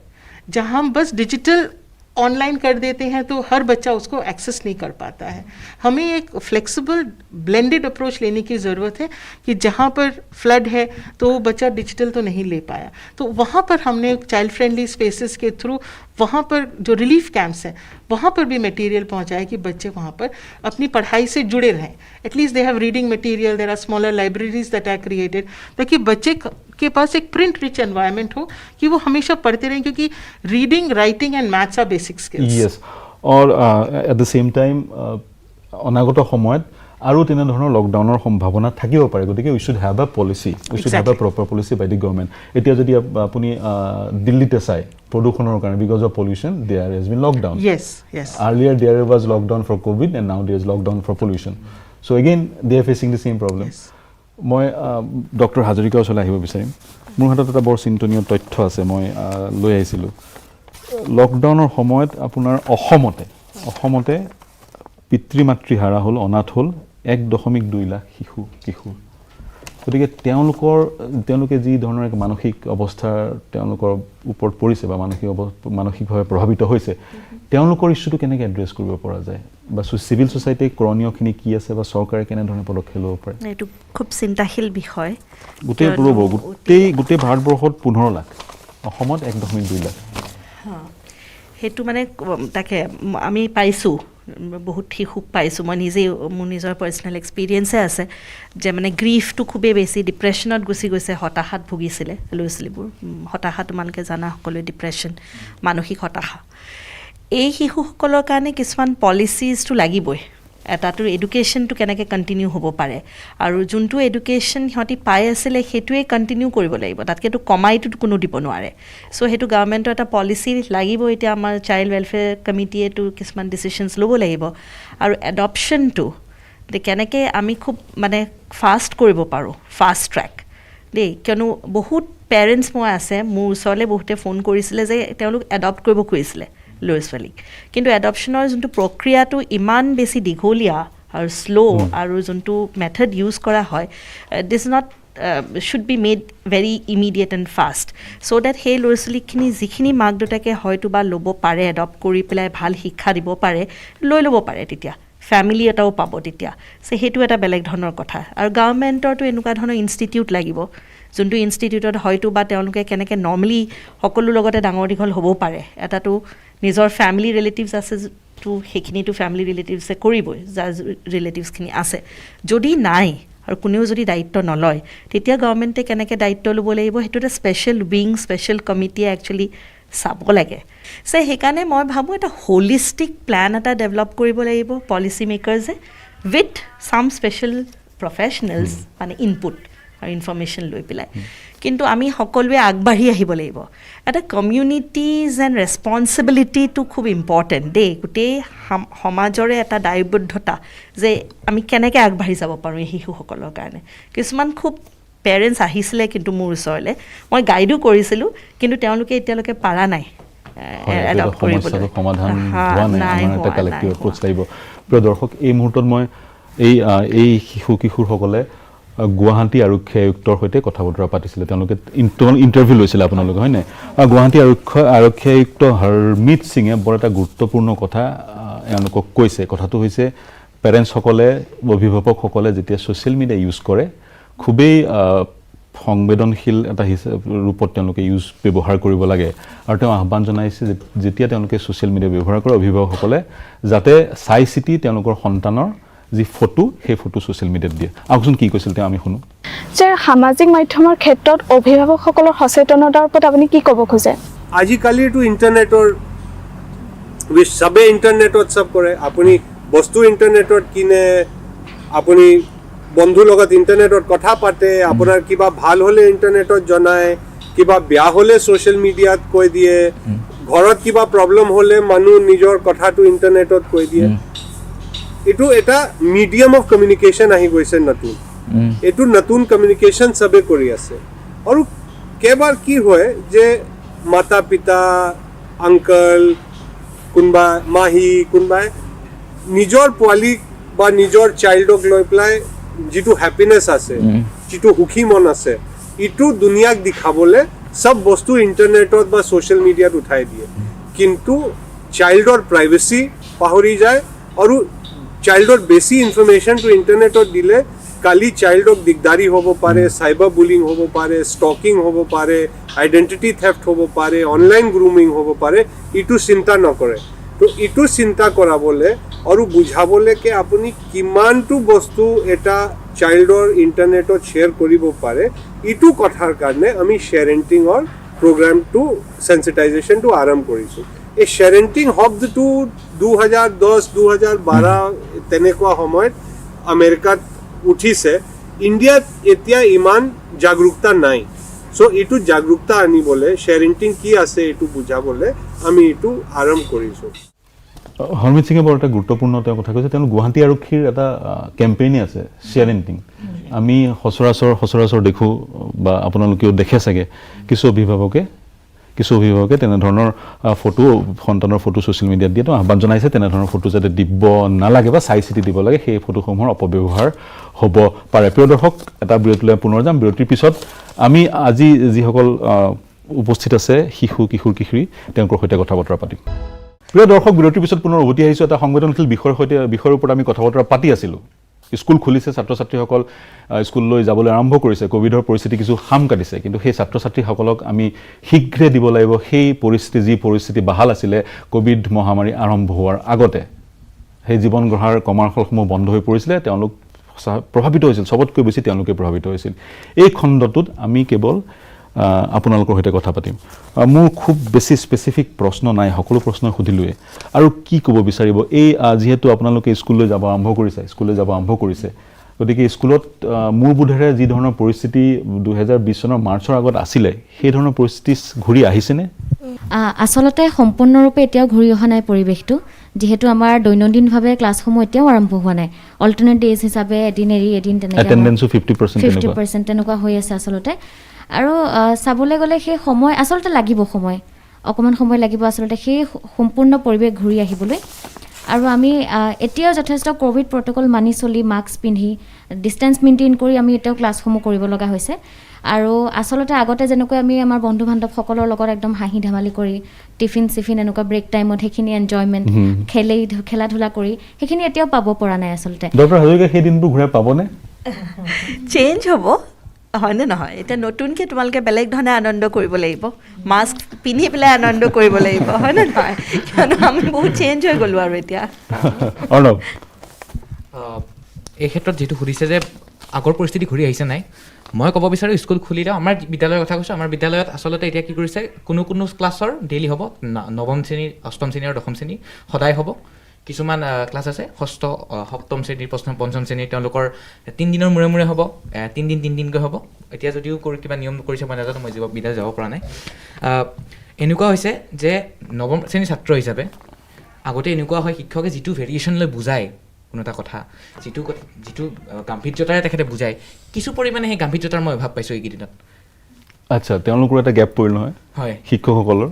S4: जहाँ हम बस डिजिटल ऑनलाइन कर देते हैं तो हर बच्चा उसको एक्सेस नहीं कर पाता है। हमें एक फ्लेक्सिबल ब्लेंडेड अप्रोच लेने की ज़रूरत है कि जहाँ पर फ्लड है तो वो बच्चा डिजिटल तो नहीं ले पाया, तो वहाँ पर हमने चाइल्ड फ्रेंडली स्पेसेस के थ्रू वहाँ पर जो रिलीफ कैंप्स हैं वहाँ पर भी मटेरियल पहुँचाया कि बच्चे वहाँ पर अपनी पढ़ाई से जुड़े रहें। At least they have reading material, there are smaller libraries that are created, ताकि बच्चे के पास एक प्रिंट रिच एनवायरनमेंट हो कि वो हमेशा पढ़ते रहें, क्योंकि reading, writing and maths are basic skills.
S1: Yes, और এট দ্য সেম টাইম অনাগত সময়ত আৰু তেনেধৰণৰ লকডাউনৰ সম্ভাৱনা থাকিব পাৰে, গতিকে we should have a policy, we should have a proper policy by the government. এতিয়া যদি আপুনি দিল্লীতে চাই প্ৰদূষণৰ কাৰণে, because of pollution there has been lockdown.
S4: Yes, yes.
S1: Earlier there was lockdown for COVID and now there is lockdown for pollution. So again they are facing the same problem.
S4: Yes.
S1: মই doctor হাজৰিকাৰ ওচৰলৈ আহিব বিচাৰিম। মোৰ হাতত এটা বৰ চিন্তনীয় তথ্য আছে, মই লৈ আহিছিলোঁ। লকডাউনৰ সময়ত আপোনাৰ অসমতে পিতৃ মাতৃ হাৰা হ'ল, অনাথ হ'ল 1.2 লাখ শিশু কিশোৰ। গতিকে তেওঁলোকে যি ধৰণৰ এক মানসিক অৱস্থা তেওঁলোকৰ ওপৰত পৰিছে বা মানসিকভাৱে প্ৰভাৱিত হৈছে, তেওঁলোকৰ ইছ্যুটো কেনেকৈ এড্ৰেছ কৰিব পৰা যায়, বা চিভিল ছ'চাইটিৰ কৰণীয়খিনি কি আছে, বা চৰকাৰে কেনেধৰণে পদক্ষেপ ল'ব পাৰে?
S5: এইটো খুব চিন্তাশীল বিষয়।
S1: গোটেই ভাৰতবৰ্ষত 15 লাখ, অসমত 1.2 লাখ।
S5: সেইটো মানে তাকে আমি পাইছোঁ, বহুত শিশুক পাইছোঁ, মই নিজেই মোৰ নিজৰ পাৰ্চনেল এক্সপিৰিয়েঞ্চে আছে যে মানে গ্ৰীফটো খুবেই বেছি, ডিপ্ৰেশ্যনত গুচি গৈছে, হতাশাত ভুগিছিলে ল'ৰা ছোৱালীবোৰ। হতাশা তোমালোকে জানা সকলোৱে, ডিপ্ৰেশ্যন, মানসিক হতাশা। এই শিশুসকলৰ কাৰণে কিছুমান পলিচিজটো লাগিবই। এটাটো এডুকেশ্যনটো কেনেকৈ কণ্টিনিউ হ'ব পাৰে, আৰু যোনটো এডুকেশ্যন সিহঁতি পাই আছিলে সেইটোৱে কণ্টিনিউ কৰিব লাগিব, তাতকৈতো কমাইতো কোনো দিব নোৱাৰে। চ' সেইটো গভৰ্ণমেণ্টৰ এটা পলিচি লাগিব। এতিয়া আমাৰ চাইল্ড ৱেলফেয়াৰ কমিটিয়েতো কিছুমান ডিচিশ্যনছ ল'ব লাগিব, আৰু এডপশ্যনটো কেনেকৈ আমি খুব মানে ফাষ্ট কৰিব পাৰোঁ, ফাষ্ট ট্ৰেক দেই। কিয়নো বহুত পেৰেণ্টছ মই আছে, মোৰ ওচৰলৈ বহুতে ফোন কৰিছিলে যে তেওঁলোক এডপ্ট কৰিব খুজিছিলে ল'ৰা ছোৱালীক, কিন্তু এডপশ্যনৰ যোনটো প্ৰক্ৰিয়াটো ইমান বেছি দীঘলীয়া আৰু শ্ল' আৰু যোনটো মেথড ইউজ কৰা হয়, this not should be made very immediate and fast, so' that সেই ল'ৰা ছোৱালীখিনি যিখিনি মাক দেউতাকে হয়তো বা ল'ব পাৰে, এডপ্ট কৰি পেলাই ভাল শিক্ষা দিব পাৰে, লৈ ল'ব পাৰে, তেতিয়া ফেমিলি এটাও পাব তেতিয়া। চ' সেইটো এটা বেলেগ ধৰণৰ কথা। আৰু গভৰ্ণমেণ্টৰতো এনেকুৱা ধৰণৰ ইনষ্টিটিউট লাগিব, যোনটো ইনষ্টিটিউটত হয়তো বা তেওঁলোকে কেনেকৈ নৰ্মেলি সকলো লগতে ডাঙৰ দীঘল হ'ব পাৰে। এটাতো নিজৰ ফেমিলি ৰিলেটিভছ আছে, তো সেইখিনিতো ফেমিলি ৰিলেটিভছে কৰিবই, যাৰ ৰিলেটিভছখিনি আছে। যদি নাই আৰু কোনেও যদি দায়িত্ব নলয়, তেতিয়া গভৰ্ণমেণ্টে কেনেকৈ দায়িত্ব ল'ব লাগিব, সেইটো এটা স্পেচিয়েল উইং, স্পেচিয়েল কমিটিয়ে একচুৱেলি চাব লাগে। সেইকাৰণে মই ভাবোঁ এটা হোলিষ্টিক প্লেন এটা ডেভেলপ কৰিব লাগিব পলিচি মেকাৰ্ছে, উইথ ছাম স্পেচিয়েল প্ৰফেচনেলছ, মানে ইনপুট আৰু ইনফৰ্মেশ্যন লৈ পেলাই। কিন্তু আমি সকলোৱে আগবাঢ়ি আহিব লাগিব। এটা কমিউনিটিজ এণ্ড ৰেচপনচিবিলিটিটো খুব ইম্পৰ্টেণ্ট দেই, গোটেই সমাজৰে এটা দায়বদ্ধতা যে আমি কেনেকৈ আগবাঢ়ি যাব পাৰোঁ এই শিশুসকলৰ কাৰণে। কিছুমান খুব পেৰেণ্টছ আহিছিলে কিন্তু মোৰ ওচৰলৈ, মই গাইডো কৰিছিলোঁ, কিন্তু তেওঁলোকে এতিয়ালৈকে পাৰা নাই এডপ্ট কৰিবলৈ।
S1: প্ৰিয় দৰ্শক, এই মুহূৰ্তত মই এই শিশু কিশোৰসকলে গুৱাহাটী আৰক্ষী আয়ুক্তৰ সৈতে কথা বতৰা পাতিছিলে, তেওঁলোকে ইণ্টাৰভিউ লৈছিলে আপোনালোকে, হয় নাই? গুৱাহাটী আৰক্ষী আয়ুক্ত হৰমিত সিঙে বৰ এটা গুৰুত্বপূৰ্ণ কথা এওঁলোকক কৈছে। কথাটো হৈছে, পেৰেণ্টছসকলে, অভিভাৱকসকলে যেতিয়া ছ'চিয়েল মিডিয়া ইউজ কৰে, খুবেই সংবেদনশীল এটা ৰূপত তেওঁলোকে ব্যৱহাৰ কৰিব লাগে। আৰু তেওঁ আহ্বান জনাইছে যে যেতিয়া তেওঁলোকে ছ'চিয়েল মিডিয়া ব্যৱহাৰ কৰে, অভিভাৱকসকলে যাতে চাই চিতি তেওঁলোকৰ সন্তানৰ যি ফটো, সেই ফটো ছ'চিয়েল মিডিয়াত দিয়ে। আহকচোন কি কৈছিল তেওঁ, আমি শুনো।
S7: যে সামাজিক মাধ্যমৰ ক্ষেত্ৰত অভিভাৱকসকলৰ সচেতনতাৰ ওপৰত আপুনি কি ক'ব খোজে?
S9: আজিকালিতো ইণ্টাৰনেটৰ চবে ইণ্টাৰনেটত চব কৰে আপুনি বস্তু ইণ্টাৰনেটত কিনে আপুনি বন্ধুৰ লগত ইণ্টাৰনেটত কথা পাতে আপোনাৰ কিবা ভাল হ'লে ইণ্টাৰনেটত জনায় কিবা বেয়া হ'লে ছ'চিয়েল মিডিয়াত কৈ দিয়ে ঘৰত কিবা প্ৰব্লেম হ'লে মানুহ নিজৰ কথাটো ইণ্টাৰনেটত কৈ দিয়ে এইটো এটা মিডিয়াম অফ কমিউনিকেশ্যন আহি গৈছে নতুন এইটো নতুন কমিউনিকেশ্যন চবে কৰি আছে আৰু কেইবাৰ কি হয় যে মাতা পিতা আংকল কোনোবা মাহী কোনোবাই নিজৰ পোৱালীক বা নিজৰ চাইল্ডক লৈ পেলাই যিটো হেপিনেছ আছে যিটো সুখী মন আছে ইটো দুনিয়াক দেখাবলৈ সব বস্তু ইণ্টাৰনেটত বা ছ'চিয়েল মিডিয়াত উঠাই দিয়ে কিন্তু চাইল্ডৰ প্ৰাইভেচি পাহৰি যায় আৰু চাইল্ডৰ বেছি ইনফৰমেশ্যনটো ইণ্টাৰনেটত দিলে কালি চাইল্ডক দিগদাৰি হ'ব পাৰে চাইবাৰ বুলিং হ'ব পাৰে ষ্টকিং হ'ব পাৰে আইডেণ্টিটি থেফ্ট হ'ব পাৰে অনলাইন গ্ৰুমিং হ'ব পাৰে ইটো চিন্তা নকৰে তো ইটো চিন্তা কৰাবলৈ আৰু বুজাবলৈ কি আপুনি কিমানটো বস্তু এটা চাইল্ডৰ ইণ্টাৰনেটত শ্বেয়াৰ কৰিব পাৰে ইটো কথাৰ কাৰণে আমি শ্বেয়াৰেণ্টিঙৰ প্ৰগ্ৰামটো চেন্সিটাইজেশ্যনটো আৰম্ভ কৰিছোঁ এই শ্বেয়াৰেণ্টিং শব্দটো 2010-2012 তেনেকুৱা সময়ত আমেৰিকাত উঠিছে ইণ্ডিয়াত এতিয়া ইমান জাগৰূকতা নাই চ' এইটো জাগৰূকতা আনিবলৈ শ্বেয়াৰেণ্টিং কি আছে এইটো বুজাবলৈ আমি এইটো আৰম্ভ কৰিছোঁ
S1: হৰমিত সিঙে বৰ এটা গুৰুত্বপূৰ্ণ তেওঁ কথা কৈছে তেওঁলোক গুৱাহাটী আৰক্ষীৰ এটা কেম্পেইনে আছে শ্বেয়াৰেণ্টিং আমি সচৰাচৰ দেখোঁ বা আপোনালোকেও দেখে চাগে কিছু অভিভাৱকে তেনেধৰণৰ ফটো সন্তানৰ ফটো ছ'চিয়েল মিডিয়াত দিয়ে তো আহ্বান জনাইছে তেনেধৰণৰ ফটো যাতে দিব নালাগে বা চাই চিতি দিব লাগে সেই ফটোসমূহৰ অপব্যৱহাৰ হ'ব পাৰে প্ৰিয় দৰ্শক এটা বিৰতিলৈ পুনৰ যাম বিৰতিৰ পিছত আমি আজি যিসকল উপস্থিত আছে শিশু কিশোৰ কিশোৰী তেওঁলোকৰ সৈতে কথা বতৰা পাতিম প্ৰিয় দৰ্শক বিৰতিৰ পিছত পুনৰ উভতি আহিছোঁ এটা সংবেদনশীল বিষয়ৰ ওপৰত আমি কথা বতৰা পাতি আছিলোঁ স্কুল খুলিছে ছাত্ৰ ছাত্ৰীসকল স্কুললৈ যাবলৈ আৰম্ভ কৰিছে কোভিডৰ পৰিস্থিতি কিছু হাম কাটিছে কিন্তু সেই ছাত্ৰ ছাত্ৰীসকলক আমি শীঘ্ৰে দিব লাগিব সেই পৰিস্থিতি যি পৰিস্থিতি বাহাল আছিলে কোভিড মহামাৰী আৰম্ভ হোৱাৰ আগতে সেই জীৱন গঢ়াৰ কমাৰ্শলসমূহ বন্ধ হৈ পৰিছিলে তেওঁলোক প্ৰভাৱিত হৈছিল সবতকৈ বেছি তেওঁলোকে প্ৰভাৱিত হৈছিল এই খণ্ডটোত আমি কেৱল আপোনালোকৰ সৈতে কথা পাতিম মোৰ খুব বেছি স্পেচিফিক প্ৰশ্ন নাই সকলো প্ৰশ্ন সুধিলোৱে আৰু কি ক'ব বিচাৰিব এই যিহেতু আপোনালোকে স্কুললৈ যাব আৰম্ভ কৰিছে গতিকে স্কুলত মোৰ বোধেৰে যি ধৰণৰ পৰিস্থিতি 2020 চনৰ মাৰ্চৰ আগত আছিলে সেই ধৰণৰ পৰিস্থিতি ঘূৰি আহিছেনে
S8: আচলতে সম্পূৰ্ণৰূপে এতিয়াও ঘূৰি অহা নাই পৰিৱেশটো যিহেতু আমাৰ দৈনন্দিনভাৱে ক্লাছসমূহ এতিয়াও আৰম্ভ হোৱা নাই অল্টাৰনেট ডেজ হিচাপে এদিন এৰি এদিন তেনেকৈ
S1: এটেণ্ডেন্সো 50%
S8: তেনেকুৱা হৈ আছে আচলতে আৰু চাবলৈ গ'লে সেই সময় আচলতে লাগিব অকণমান সময় লাগিব আচলতে সেই সম্পূৰ্ণ পৰিৱেশ ঘূৰি আহিবলৈ আৰু আমি এতিয়াও যথেষ্ট কোভিড প্ৰট'কল মানি চলি মাস্ক পিন্ধি ডিষ্টেঞ্চ মেইনটেইন কৰি আমি এতিয়াও ক্লাছসমূহ কৰিব লগা হৈছে আৰু আচলতে আগতে যেনেকৈ আমি আমাৰ বন্ধু বান্ধৱসকলৰ লগত একদম হাঁহি ধেমালি কৰি টিফিন এনেকুৱা ব্ৰেক টাইমত সেইখিনি এনজয়মেণ্ট খেলা ধূলা কৰি সেইখিনি এতিয়াও পাব পৰা নাই আচলতে
S1: ডক্টৰ হাজৰিকা সেই দিনবোৰ ঘূৰাই পাবনে
S5: চেঞ্জ হ'ব হয়নে নহয় এতিয়া নতুনকৈ তোমালোকে বেলেগ ধৰণে আনন্দ কৰিব লাগিব মাস্ক পিন্ধি পেলাই আনন্দ কৰিব লাগিব হয়নে নহয় কিয়নো আমি বহুত চেঞ্জ হৈ গ'লোঁ আৰু এতিয়া
S1: অৰ্ণৱ
S6: এই ক্ষেত্ৰত যিটো সুধিছে যে আগৰ পৰিস্থিতি ঘূৰি আহিছে নাই মই ক'ব বিচাৰোঁ স্কুল খুলিলে আমাৰ বিদ্যালয়ৰ কথা কৈছোঁ আমাৰ বিদ্যালয়ত আচলতে এতিয়া কি কৰিছে কোনো ক্লাছৰ ডেইলি হ'ব নৱম শ্ৰেণী অষ্টম শ্ৰেণী আৰু দশম শ্ৰেণী সদায় হ'ব কিছুমান ক্লাছ আছে ষষ্ঠ সপ্তম শ্ৰেণীৰ পঞ্চম শ্ৰেণীৰ তেওঁলোকৰ 3 দিনৰ মূৰে হ'ব 3 দিনকৈ হ'ব এতিয়া যদিও কিবা নিয়ম কৰিছে মই নাজানো মই বিদ্যালয় যাব পৰা নাই এনেকুৱা হৈছে যে নৱম শ্ৰেণীৰ ছাত্ৰ হিচাপে আগতে এনেকুৱা হয় শিক্ষকে যিটো ভেৰিয়েশ্যন লৈ বুজায় কোনো এটা কথা যিটো গাম্ভীৰ্যতাৰে তেখেতে বুজায় কিছু পৰিমাণে সেই গাম্ভীৰ্যতাৰ মই অভাৱ পাইছোঁ এইকেইদিনত
S1: আচ্ছা তেওঁলোকৰ এটা গেপ পৰিল নহয়
S6: হয়
S1: শিক্ষকসকলৰ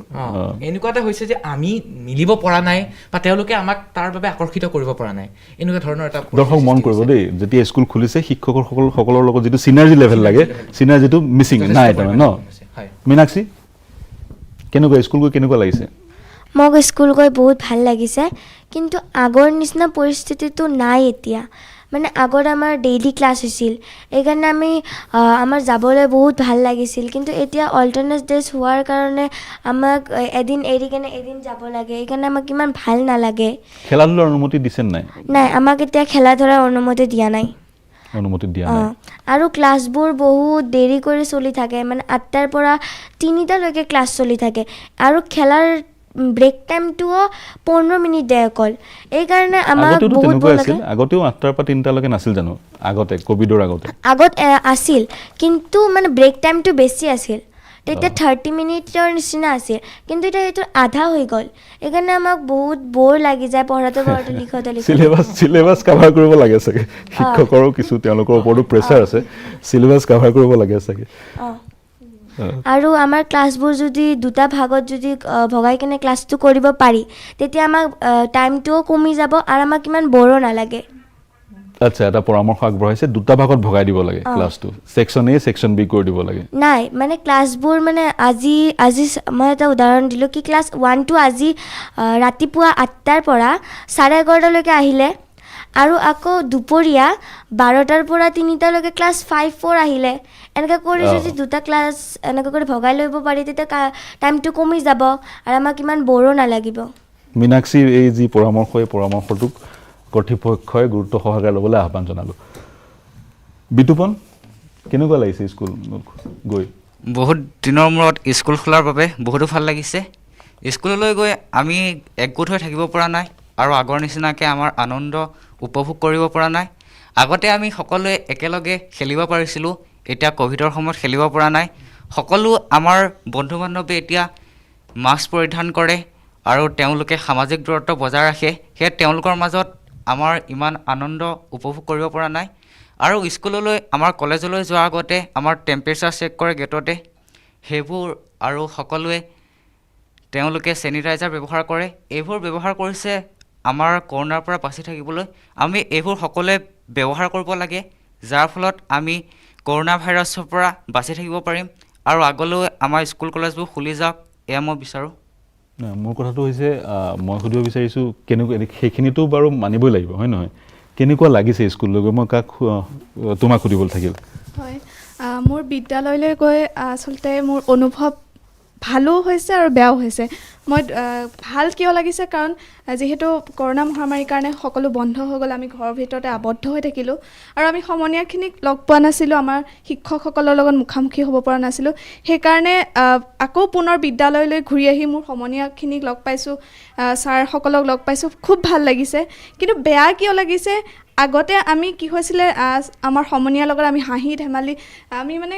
S6: এনেকুৱা এটা হৈছে যে আমি মিলিব পৰা নাই বা তেওঁলোকে আমাক তাৰ বাবে আকৰ্ষিত কৰিব পৰা নাই এনেকুৱা ধৰণৰ এটা
S1: দৰ্শক মন কৰিব দেই যেতিয়া স্কুল খুলিছে শিক্ষকসকলৰ লগত যিটো চিনাৰ্জি লেভেল লাগে চিনাৰ্জিটো মিচিং নাই তাৰমানে ন মীনাক্ষী কেনেকুৱা স্কুল গৈ কেনেকুৱা লাগিছে
S2: মোক স্কুল গৈ বহুত ভাল লাগিছে কিন্তু আগৰ নিচিনা পৰিস্থিতিটো নাই এতিয়া মানে আগত আমাৰ ডেইলি ক্লাছ হৈছিল এইকাৰণে আমাৰ যাবলৈ বহুত ভাল লাগিছিল কিন্তু এতিয়া অল্টাৰনেট ডেজ হোৱাৰ কাৰণে আমাক এদিন এৰি কেনে এদিন যাব লাগে এইকাৰণে আমাক ইমান ভাল নালাগে
S1: খেলা ধূলাৰ অনুমতি দিছে নাই
S2: আমাক এতিয়া খেলা ধূলাৰ অনুমতি দিয়া নাই আৰু ক্লাছবোৰ বহুত দেৰি কৰি চলি থাকে মানে 8টাৰ পৰা 3টালৈকে ক্লাছ চলি থাকে আৰু খেলাৰ ব্ৰেক টাইমটোও 15 মিনিট দিয়ে অকল এইকাৰণে আমাক
S1: আগতেতো
S2: বহুত
S1: তেনেকুৱা
S2: ভয়
S1: আছিল
S2: লাগে
S1: আগতেও 8টাৰ পৰা 3টালৈকে নাছিল জানো আগতে কোভিডৰ আগতে
S2: আগত আছিল কিন্তু মানে ব্ৰেক টাইমটো বেছি আছিল তেতিয়া 30 মিনিটৰ নিচিনা আছিল কিন্তু এতিয়া এইটো আধা হৈ গ'ল এইকাৰণে আমাক বহুত বৰ লাগি যায় পঢ়াতে লিখোতে
S1: চিলেবাছ কাভাৰ কৰিব লাগে চাগে শিক্ষকৰো কিছু তেওঁলোকৰ ওপৰতো প্ৰেছাৰ আছে চিলেবাছ কাভাৰ কৰিব লাগে চাগে
S2: আৰু আমাৰ ক্লাছবোৰ যদি দুটা ভাগত যদি ভগাই কিনে ক্লাছটো কৰিব পাৰি তেতিয়া আমাক টাইমটোও কমি যাব আৰু আমাক ইমান বৰো নালাগে
S1: আচ্ছা এটা পৰামৰ্শ আগবঢ়াইছে দুটা ভাগত ভগাই দিব লাগে ক্লাছটো সেকশন এ সেকশন বি কৰি দিব লাগে
S2: নাই মানে ক্লাছবোৰ মানে আজি মই এটা উদাহৰণ দিলোঁ কি ক্লাছ 1 টো আজি ৰাতিপুৱা 8টাৰ পৰা 11:30লৈকে আহিলে আৰু আকৌ দুপৰীয়া 12টাৰ পৰা 3টালৈকে ক্লাছ 5-4 আহিলে এনেকৈ কৰি যদি দুটা ক্লাছ এনেকৈ কৰি ভগাই ল'ব পাৰি তেতিয়া টাইমটো কমি যাব আৰু আমাক ইমান বৰো নালাগিব
S1: মীনাক্ষীৰ এই যি পৰামৰ্শ এই পৰামৰ্শটোক কৰ্তৃপক্ষই গুৰুত্ব সহকাৰে ল'বলৈ আহ্বান জনালোঁ বিতুপন কেনেকুৱা লাগিছে স্কুল গৈ
S3: বহুত দিনৰ মূৰত স্কুল খোলাৰ বাবে বহুতো ভাল লাগিছে স্কুললৈ গৈ আমি একগোট হৈ থাকিব পৰা নাই আৰু আগৰ নিচিনাকৈ আমাৰ আনন্দ উপভোগ কৰিব পৰা নাই আগতে আমি সকলোৱে একেলগে খেলিব পাৰিছিলোঁ এতিয়া ক'ভিডৰ সময়ত খেলিব পৰা নাই সকলো আমাৰ বন্ধু বান্ধৱে এতিয়া মাস্ক পৰিধান কৰে আৰু তেওঁলোকে সামাজিক দূৰত্ব বজাই ৰাখে সেয়ে তেওঁলোকৰ মাজত আমাৰ ইমান আনন্দ উপভোগ কৰিব পৰা নাই আৰু স্কুললৈ আমাৰ কলেজলৈ যোৱাৰ আগতে আমাৰ টেম্পাৰেচাৰ চেক কৰে গেটতে সেইবোৰ আৰু সকলোৱে তেওঁলোকে চেনিটাইজাৰ ব্যৱহাৰ কৰে এইবোৰ ব্যৱহাৰ কৰিছে আমাৰ কৰোনাৰ পৰা বাচি থাকিবলৈ আমি এইবোৰ সকলোৱে ব্যৱহাৰ কৰিব লাগে যাৰ ফলত আমি কৰোনা ভাইৰাছৰ পৰা বাচি থাকিব পাৰিম আৰু আগলৈ আমাৰ স্কুল কলেজবোৰ খুলি যাওক এয়া মই বিচাৰোঁ
S1: মোৰ কথাটো হৈছে মই সুধিব বিচাৰিছোঁ কেনেকুৱা সেইখিনিতো বাৰু মানিবই লাগিব হয় নহয় কেনেকুৱা লাগিছে স্কুললৈ গৈ মই কাক তোমাক সুধিবলৈ থাকিল
S7: হয় মোৰ বিদ্যালয়লৈ গৈ আচলতে মোৰ অনুভৱ ভালো হৈছে আৰু বেয়াও হৈছে মই ভাল কিয় লাগিছে কাৰণ যেহেতু কৰোনা মহামাৰীৰ কাৰণে সকলো বন্ধ হৈ গ'ল আমি ঘৰৰ ভিতৰতে আবদ্ধ হৈ থাকিলোঁ আৰু আমি সমনীয়াখিনিক লগ পোৱা নাছিলোঁ আমাৰ শিক্ষকসকলৰ লগত মুখামুখি হ'ব পৰা নাছিলোঁ সেইকাৰণে আকৌ পুনৰ বিদ্যালয়লৈ ঘূৰি আহি মোৰ সমনীয়াখিনিক লগ পাইছোঁ ছাৰসকলক লগ পাইছোঁ খুব ভাল লাগিছে কিন্তু বেয়া কিয় লাগিছে আগতে আমি কি হৈছিলে আমাৰ সমনীয়াৰ লগত আমি হাঁহি ধেমালি আমি মানে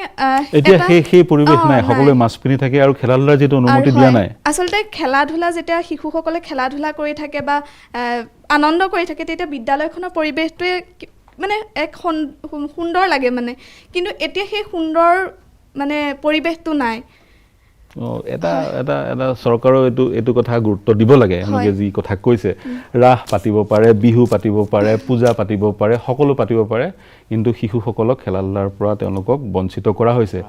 S1: এতিয়া সেই পৰিৱেশ নাই সকলোৱে মাস্ক পিন্ধি থাকে আৰু খেলা ধূলাৰ যিটো অনুমতি দিয়া নাই
S7: আচলতে খেলা ধূলা যেতিয়া শিশুসকলে খেলা ধূলা কৰি থাকে বা আনন্দ কৰি থাকে তেতিয়া বিদ্যালয়খনৰ পৰিৱেশটোৱে মানে এক সুন্দৰ লাগে মানে কিন্তু এতিয়া সেই সুন্দৰ মানে পৰিৱেশটো নাই
S1: এটা এটা এটা চৰকাৰৰ এইটো কথা গুৰুত্ব দিব লাগে এওঁলোকে যি কথা কৈছে ৰাস পাতিব পাৰে বিহু পাতিব পাৰে পূজা পাতিব পাৰে সকলো পাতিব পাৰে কিন্তু শিশুসকলক খেলা ধূলাৰ পৰা তেওঁলোকক বঞ্চিত কৰা হৈছে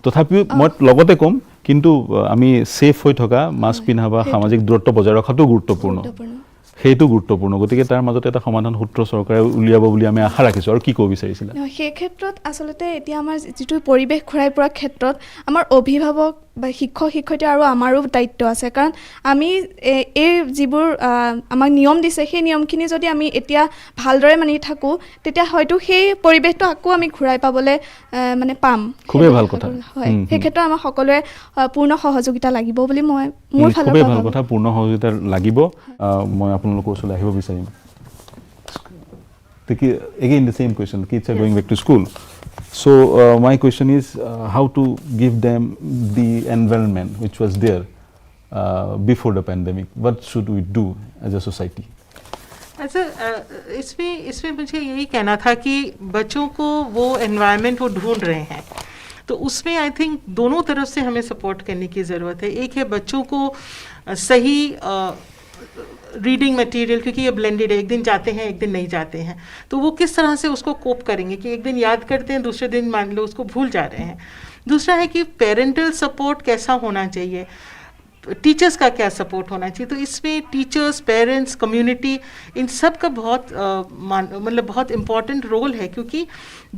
S1: তথাপিও মই লগতে ক'ম কিন্তু আমি ছেফ হৈ থকা মাস্ক পিন্ধা বা সামাজিক দূৰত্ব বজাই ৰখাটো গুৰুত্বপূৰ্ণ সেইটো গুৰুত্বপূৰ্ণ গতিকে তাৰ মাজতে এটা সমাধান সূত্ৰ চৰকাৰে উলিয়াব বুলি আমি আশা ৰাখিছোঁ আৰু কি ক'ব বিচাৰিছিলা
S7: সেই ক্ষেত্ৰত আচলতে এতিয়া আমাৰ যিটো পৰিৱেশ ঘূৰাই পোৱাৰ ক্ষেত্ৰত আমাৰ অভিভাৱক বা শিক্ষক শিক্ষয়িত্ৰী আৰু আমাৰো দায়িত্ব আছে কাৰণ আমি এই যিবোৰ আমাক নিয়ম দিছে সেই নিয়মখিনি যদি আমি এতিয়া ভালদৰে মানি থাকোঁ তেতিয়া হয়তো সেই পৰিৱেশটো আকৌ আমি ঘূৰাই পাবলৈ মানে পাম
S1: খুবেই ভাল কথা
S7: হয় সেই ক্ষেত্ৰত আমাৰ সকলোৰে পূৰ্ণ সহযোগিতা লাগিব বুলি মই মোৰ ফালৰ
S1: খুবেই
S7: পৰা
S1: ভাল কথা পূৰ্ণ সহযোগিতা লাগিব মই আপোনালোকৰ ওচৰলৈ আহিব বিচাৰিম again the same question kids are going back to school so my question is how to give them the environment which was there before the pandemic what should we do as a society
S4: अच्छा इसमें मुझे यही कहना था कि बच्चों को वो एनवायरनमेंट वो ढूंढ रहे हैं तो उसमें आई थिंक दोनों तरफ से हमें सपोर्ट करने की ज़रूरत है एक है बच्चों को सही रीडिंग मटेरियल क्योंकि ये ब्लेंडेड है एक दिन जाते हैं एक दिन नहीं जाते हैं तो वो किस तरह से उसको कोप करेंगे कि एक दिन याद करते हैं दूसरे दिन मान लो उसको भूल जा रहे हैं दूसरा है कि पेरेंटल सपोर्ट कैसा होना चाहिए टीचर्स का क्या सपोर्ट होना चाहिए तो इसमें टीचर्स पेरेंट्स कम्युनिटी इन सब का बहुत मतलब बहुत इम्पॉर्टेंट रोल है क्योंकि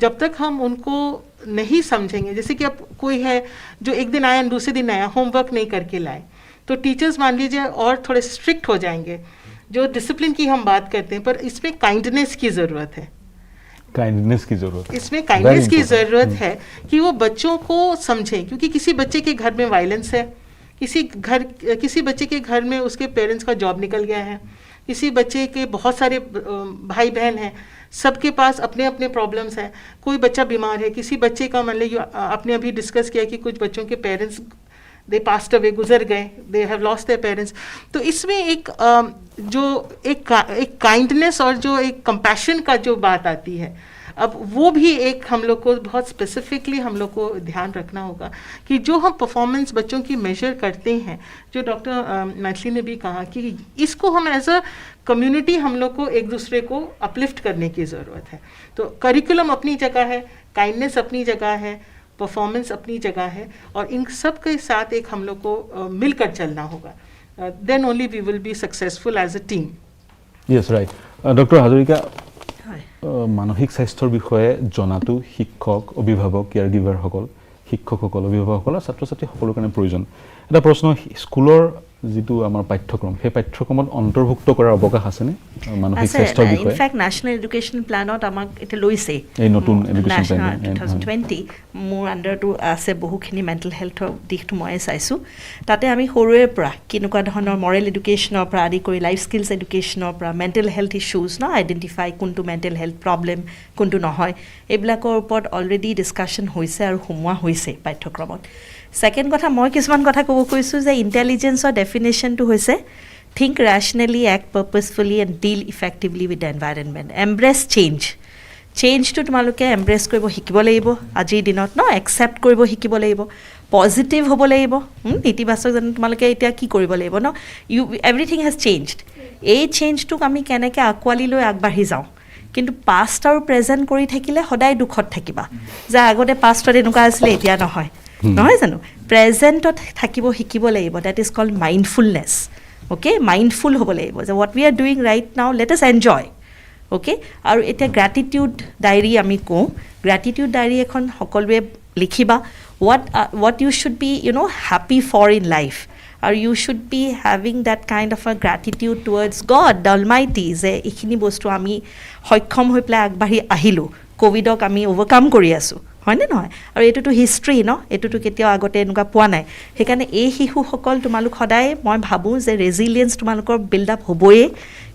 S4: जब तक हम उनको नहीं समझेंगे जैसे कि अब कोई है जो एक दिन आया दूसरे दिन आया होमवर्क नहीं करके लाए तो टीचर्स मान लीजिए और थोड़े स्ट्रिक्ट हो जाएंगे जो डिसिप्लिन की हम बात करते हैं पर इसमें काइंडनेस की ज़रूरत है इसमें काइंडनेस की ज़रूरत है कि वो बच्चों को समझें क्योंकि किसी बच्चे के घर में वायलेंस है किसी बच्चे के घर में उसके पेरेंट्स का जॉब निकल गया है, किसी बच्चे के बहुत सारे भाई बहन हैं, सबके पास अपने अपने प्रॉब्लम्स हैं, कोई बच्चा बीमार है, किसी बच्चे का मतलब आपने अभी डिस्कस किया कि कुछ बच्चों के पेरेंट्स दे पास्ट अवे, गुजर गए, they have lost their parents. तो इसमें एक काइंडनेस और जो एक कंपैशन का जो बात आती है, अब वो भी एक हम लोग को बहुत स्पेसिफिकली हम लोग को ध्यान रखना होगा कि जो हम परफॉर्मेंस बच्चों की मेजर करते हैं, जो डॉक्टर मैथिली ने भी कहा कि इसको हम एज अ कम्युनिटी हम लोग को एक दूसरे को अपलिफ्ट करने की ज़रूरत है। तो करिकुलम अपनी जगह है, काइंडनेस अपनी जगह है, परफॉर्मेंस अपनी जगह है, और इन सब के साथ एक हम लोग को मिलकर चलना होगा। Then only we will be successful as a team.
S1: Yes right. Doctor Hazarika, মানসিক স্বাস্থ্যৰ বিষয়ে জনাটো শিক্ষক, অভিভাৱক, কেয়াৰ গিভাৰসকল, শিক্ষকসকল, অভিভাৱকসকল, ছাত্ৰ ছাত্ৰী সকলোৰ কাৰণে প্ৰয়োজন। এটা প্ৰশ্ন, স্কুলৰ যিটো আমাৰ পাঠ্যক্ৰম, সেই পাঠ্যক্ৰমত অন্তৰ্ভুক্ত কৰাৰ অৱকাশ আছেনে মানসিক স্বাস্থ্যৰ বিষয়ে?
S5: ইনফেক্ট নেশ্যনেল এডুকেশ্যন প্লেনত আমাক এতিয়া লৈছে,
S1: এই নতুন এডুকেশ্যন প্লেন
S5: 2020 মোৰ আণ্ডাৰটো আছে, বহুখিনি মেণ্টেল হেল্থৰ দিশটো মই চাইছোঁ। তাতে আমি সৰুৰে পৰা কেনেকুৱা ধৰণৰ মৰেল এডুকেশ্যনৰ পৰা আদি কৰি লাইফ স্কিলছ এডুকেশ্যনৰ পৰা মেণ্টেল হেল্থ ইছ্যুজ আইডেণ্টিফাই কোনটো মেণ্টেল হেল্থ প্ৰব্লেম, কোনটো নহয়, এইবিলাকৰ ওপৰত অলৰেডি ডিছকাশ্যন হৈছে আৰু সোমোৱা হৈছে পাঠ্যক্ৰমত। ছেকেণ্ড কথা, মই কিছুমান কথা ক'ব কৈছোঁ যে ইণ্টেলিজেঞ্চৰ ডেফিনেশ্যনটো হৈছে think rationally, act purposefully and deal effectively with the environment, embrace চেঞ্জটো তোমালোকে এম্ব্ৰেছ কৰিব শিকিব লাগিব আজিৰ দিনত একচেপ্ট কৰিব শিকিব লাগিব, পজিটিভ হ'ব লাগিব, ইতিবাচক জানো তোমালোকে এতিয়া কি কৰিব লাগিব এভৰিথিং হেজ চেঞ্জড। এই চেঞ্জটোক আমি কেনেকৈ আঁকোৱালি লৈ আগবাঢ়ি যাওঁ, কিন্তু পাষ্ট আৰু প্ৰেজেণ্ট কৰি থাকিলে সদায় দুখত থাকিবা যে আগতে পাষ্টত এনেকুৱা আছিলে, এতিয়া নহয় জানো? প্ৰেজেণ্টত থাকিব শিকিব লাগিব, that is called mindfulness. Okay, mindful হ'ব লাগিব যে what we are doing right now, let us enjoy. Okay, আৰু এতিয়া গ্ৰেটিটিউড ডায়েৰী আমি কওঁ, গ্ৰেটিটিউড ডায়েৰী এখন সকলোৱে লিখিবা, what you should be happy for in life, or you should be having that kind of a gratitude towards God the Almighty যে এইখিনি বস্তু আমি সক্ষম হৈ পেলাই আগবাঢ়ি আহিলোঁ, ক'ভিডক আমি অভাৰকাম কৰি আছোঁ, হয়নে নহয়? আৰু এইটোতো হিষ্ট্ৰী এইটোতো কেতিয়াও আগতে এনেকুৱা পোৱা নাই। সেইকাৰণে এই শিশুসকল তোমালোক সদায় মই ভাবোঁ যে ৰেজিলিয়েঞ্চ তোমালোকৰ বিল্ড আপ হ'বয়ে,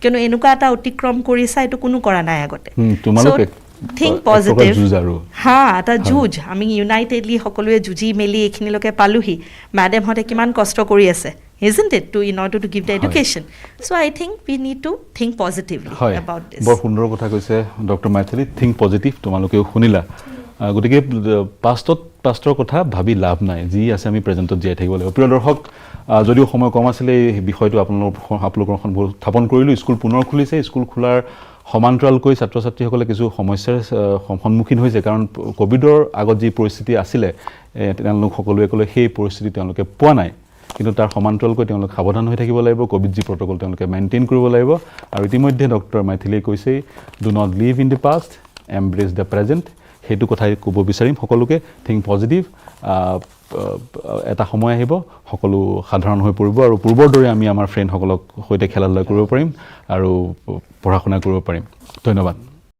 S5: কিয়নো এনেকুৱা এটা অতিক্ৰম কৰিছা, এইটো কোনো কৰা নাই আগতে। থিংক পজিটিভ, এটা যুঁজ আমি ইউনাইটেডলি সকলোৱে যুঁজি মেলি এইখিনিলৈকে পালোহি। মেডামহঁতে কিমান কষ্ট কৰি আছে, isn't it, in order to give the education. So I think we need to think positively about this.
S1: বৰ সুন্দৰ কথা কৈছে ডক্টৰ মাইথিলি, থিংক পজিটিভ, তোমালোকেও শুনিলা। গতিকে পাষ্টৰ কথা ভাবি লাভ নাই, যি আছে আমি প্ৰেজেণ্টত জীয়াই থাকিব লাগিব। প্ৰিয় দৰ্শক, যদিও সময় কম আছিলে এই বিষয়টো আপোনালোকৰ সন্মুখত উত্থাপন কৰিলোঁ। স্কুল পুনৰ খুলিছে, স্কুল খোলাৰ সমান্তৰালকৈ ছাত্ৰ ছাত্ৰীসকলে কিছু সমস্যাৰ সন্মুখীন হৈছে, কাৰণ ক'ভিডৰ আগত যি পৰিস্থিতি আছিলে তেওঁলোক সকলোৱে ক'লে সেই পৰিস্থিতি তেওঁলোকে পোৱা নাই, কিন্তু তাৰ সমান্তৰালকৈ তেওঁলোক সাৱধান হৈ থাকিব লাগিব, ক'ভিড যি প্ৰট'কল তেওঁলোকে মেইনটেইন কৰিব লাগিব। আৰু ইতিমধ্যে ডক্টৰ মাইথিলিয়ে কৈছেই, do not live in the past, embrace the present. সেইটো কথাই ক'ব বিচাৰিম সকলোকে, থিংক পজিটিভ। এটা সময় আহিব সকলো সাধাৰণ হৈ পৰিব, আৰু পূৰ্বৰ দৰে আমি আমাৰ ফ্ৰেণ্ডসকলক সৈতে খেলা ধূলা কৰিব পাৰিম আৰু পঢ়া শুনা কৰিব পাৰিম। ধন্যবাদ।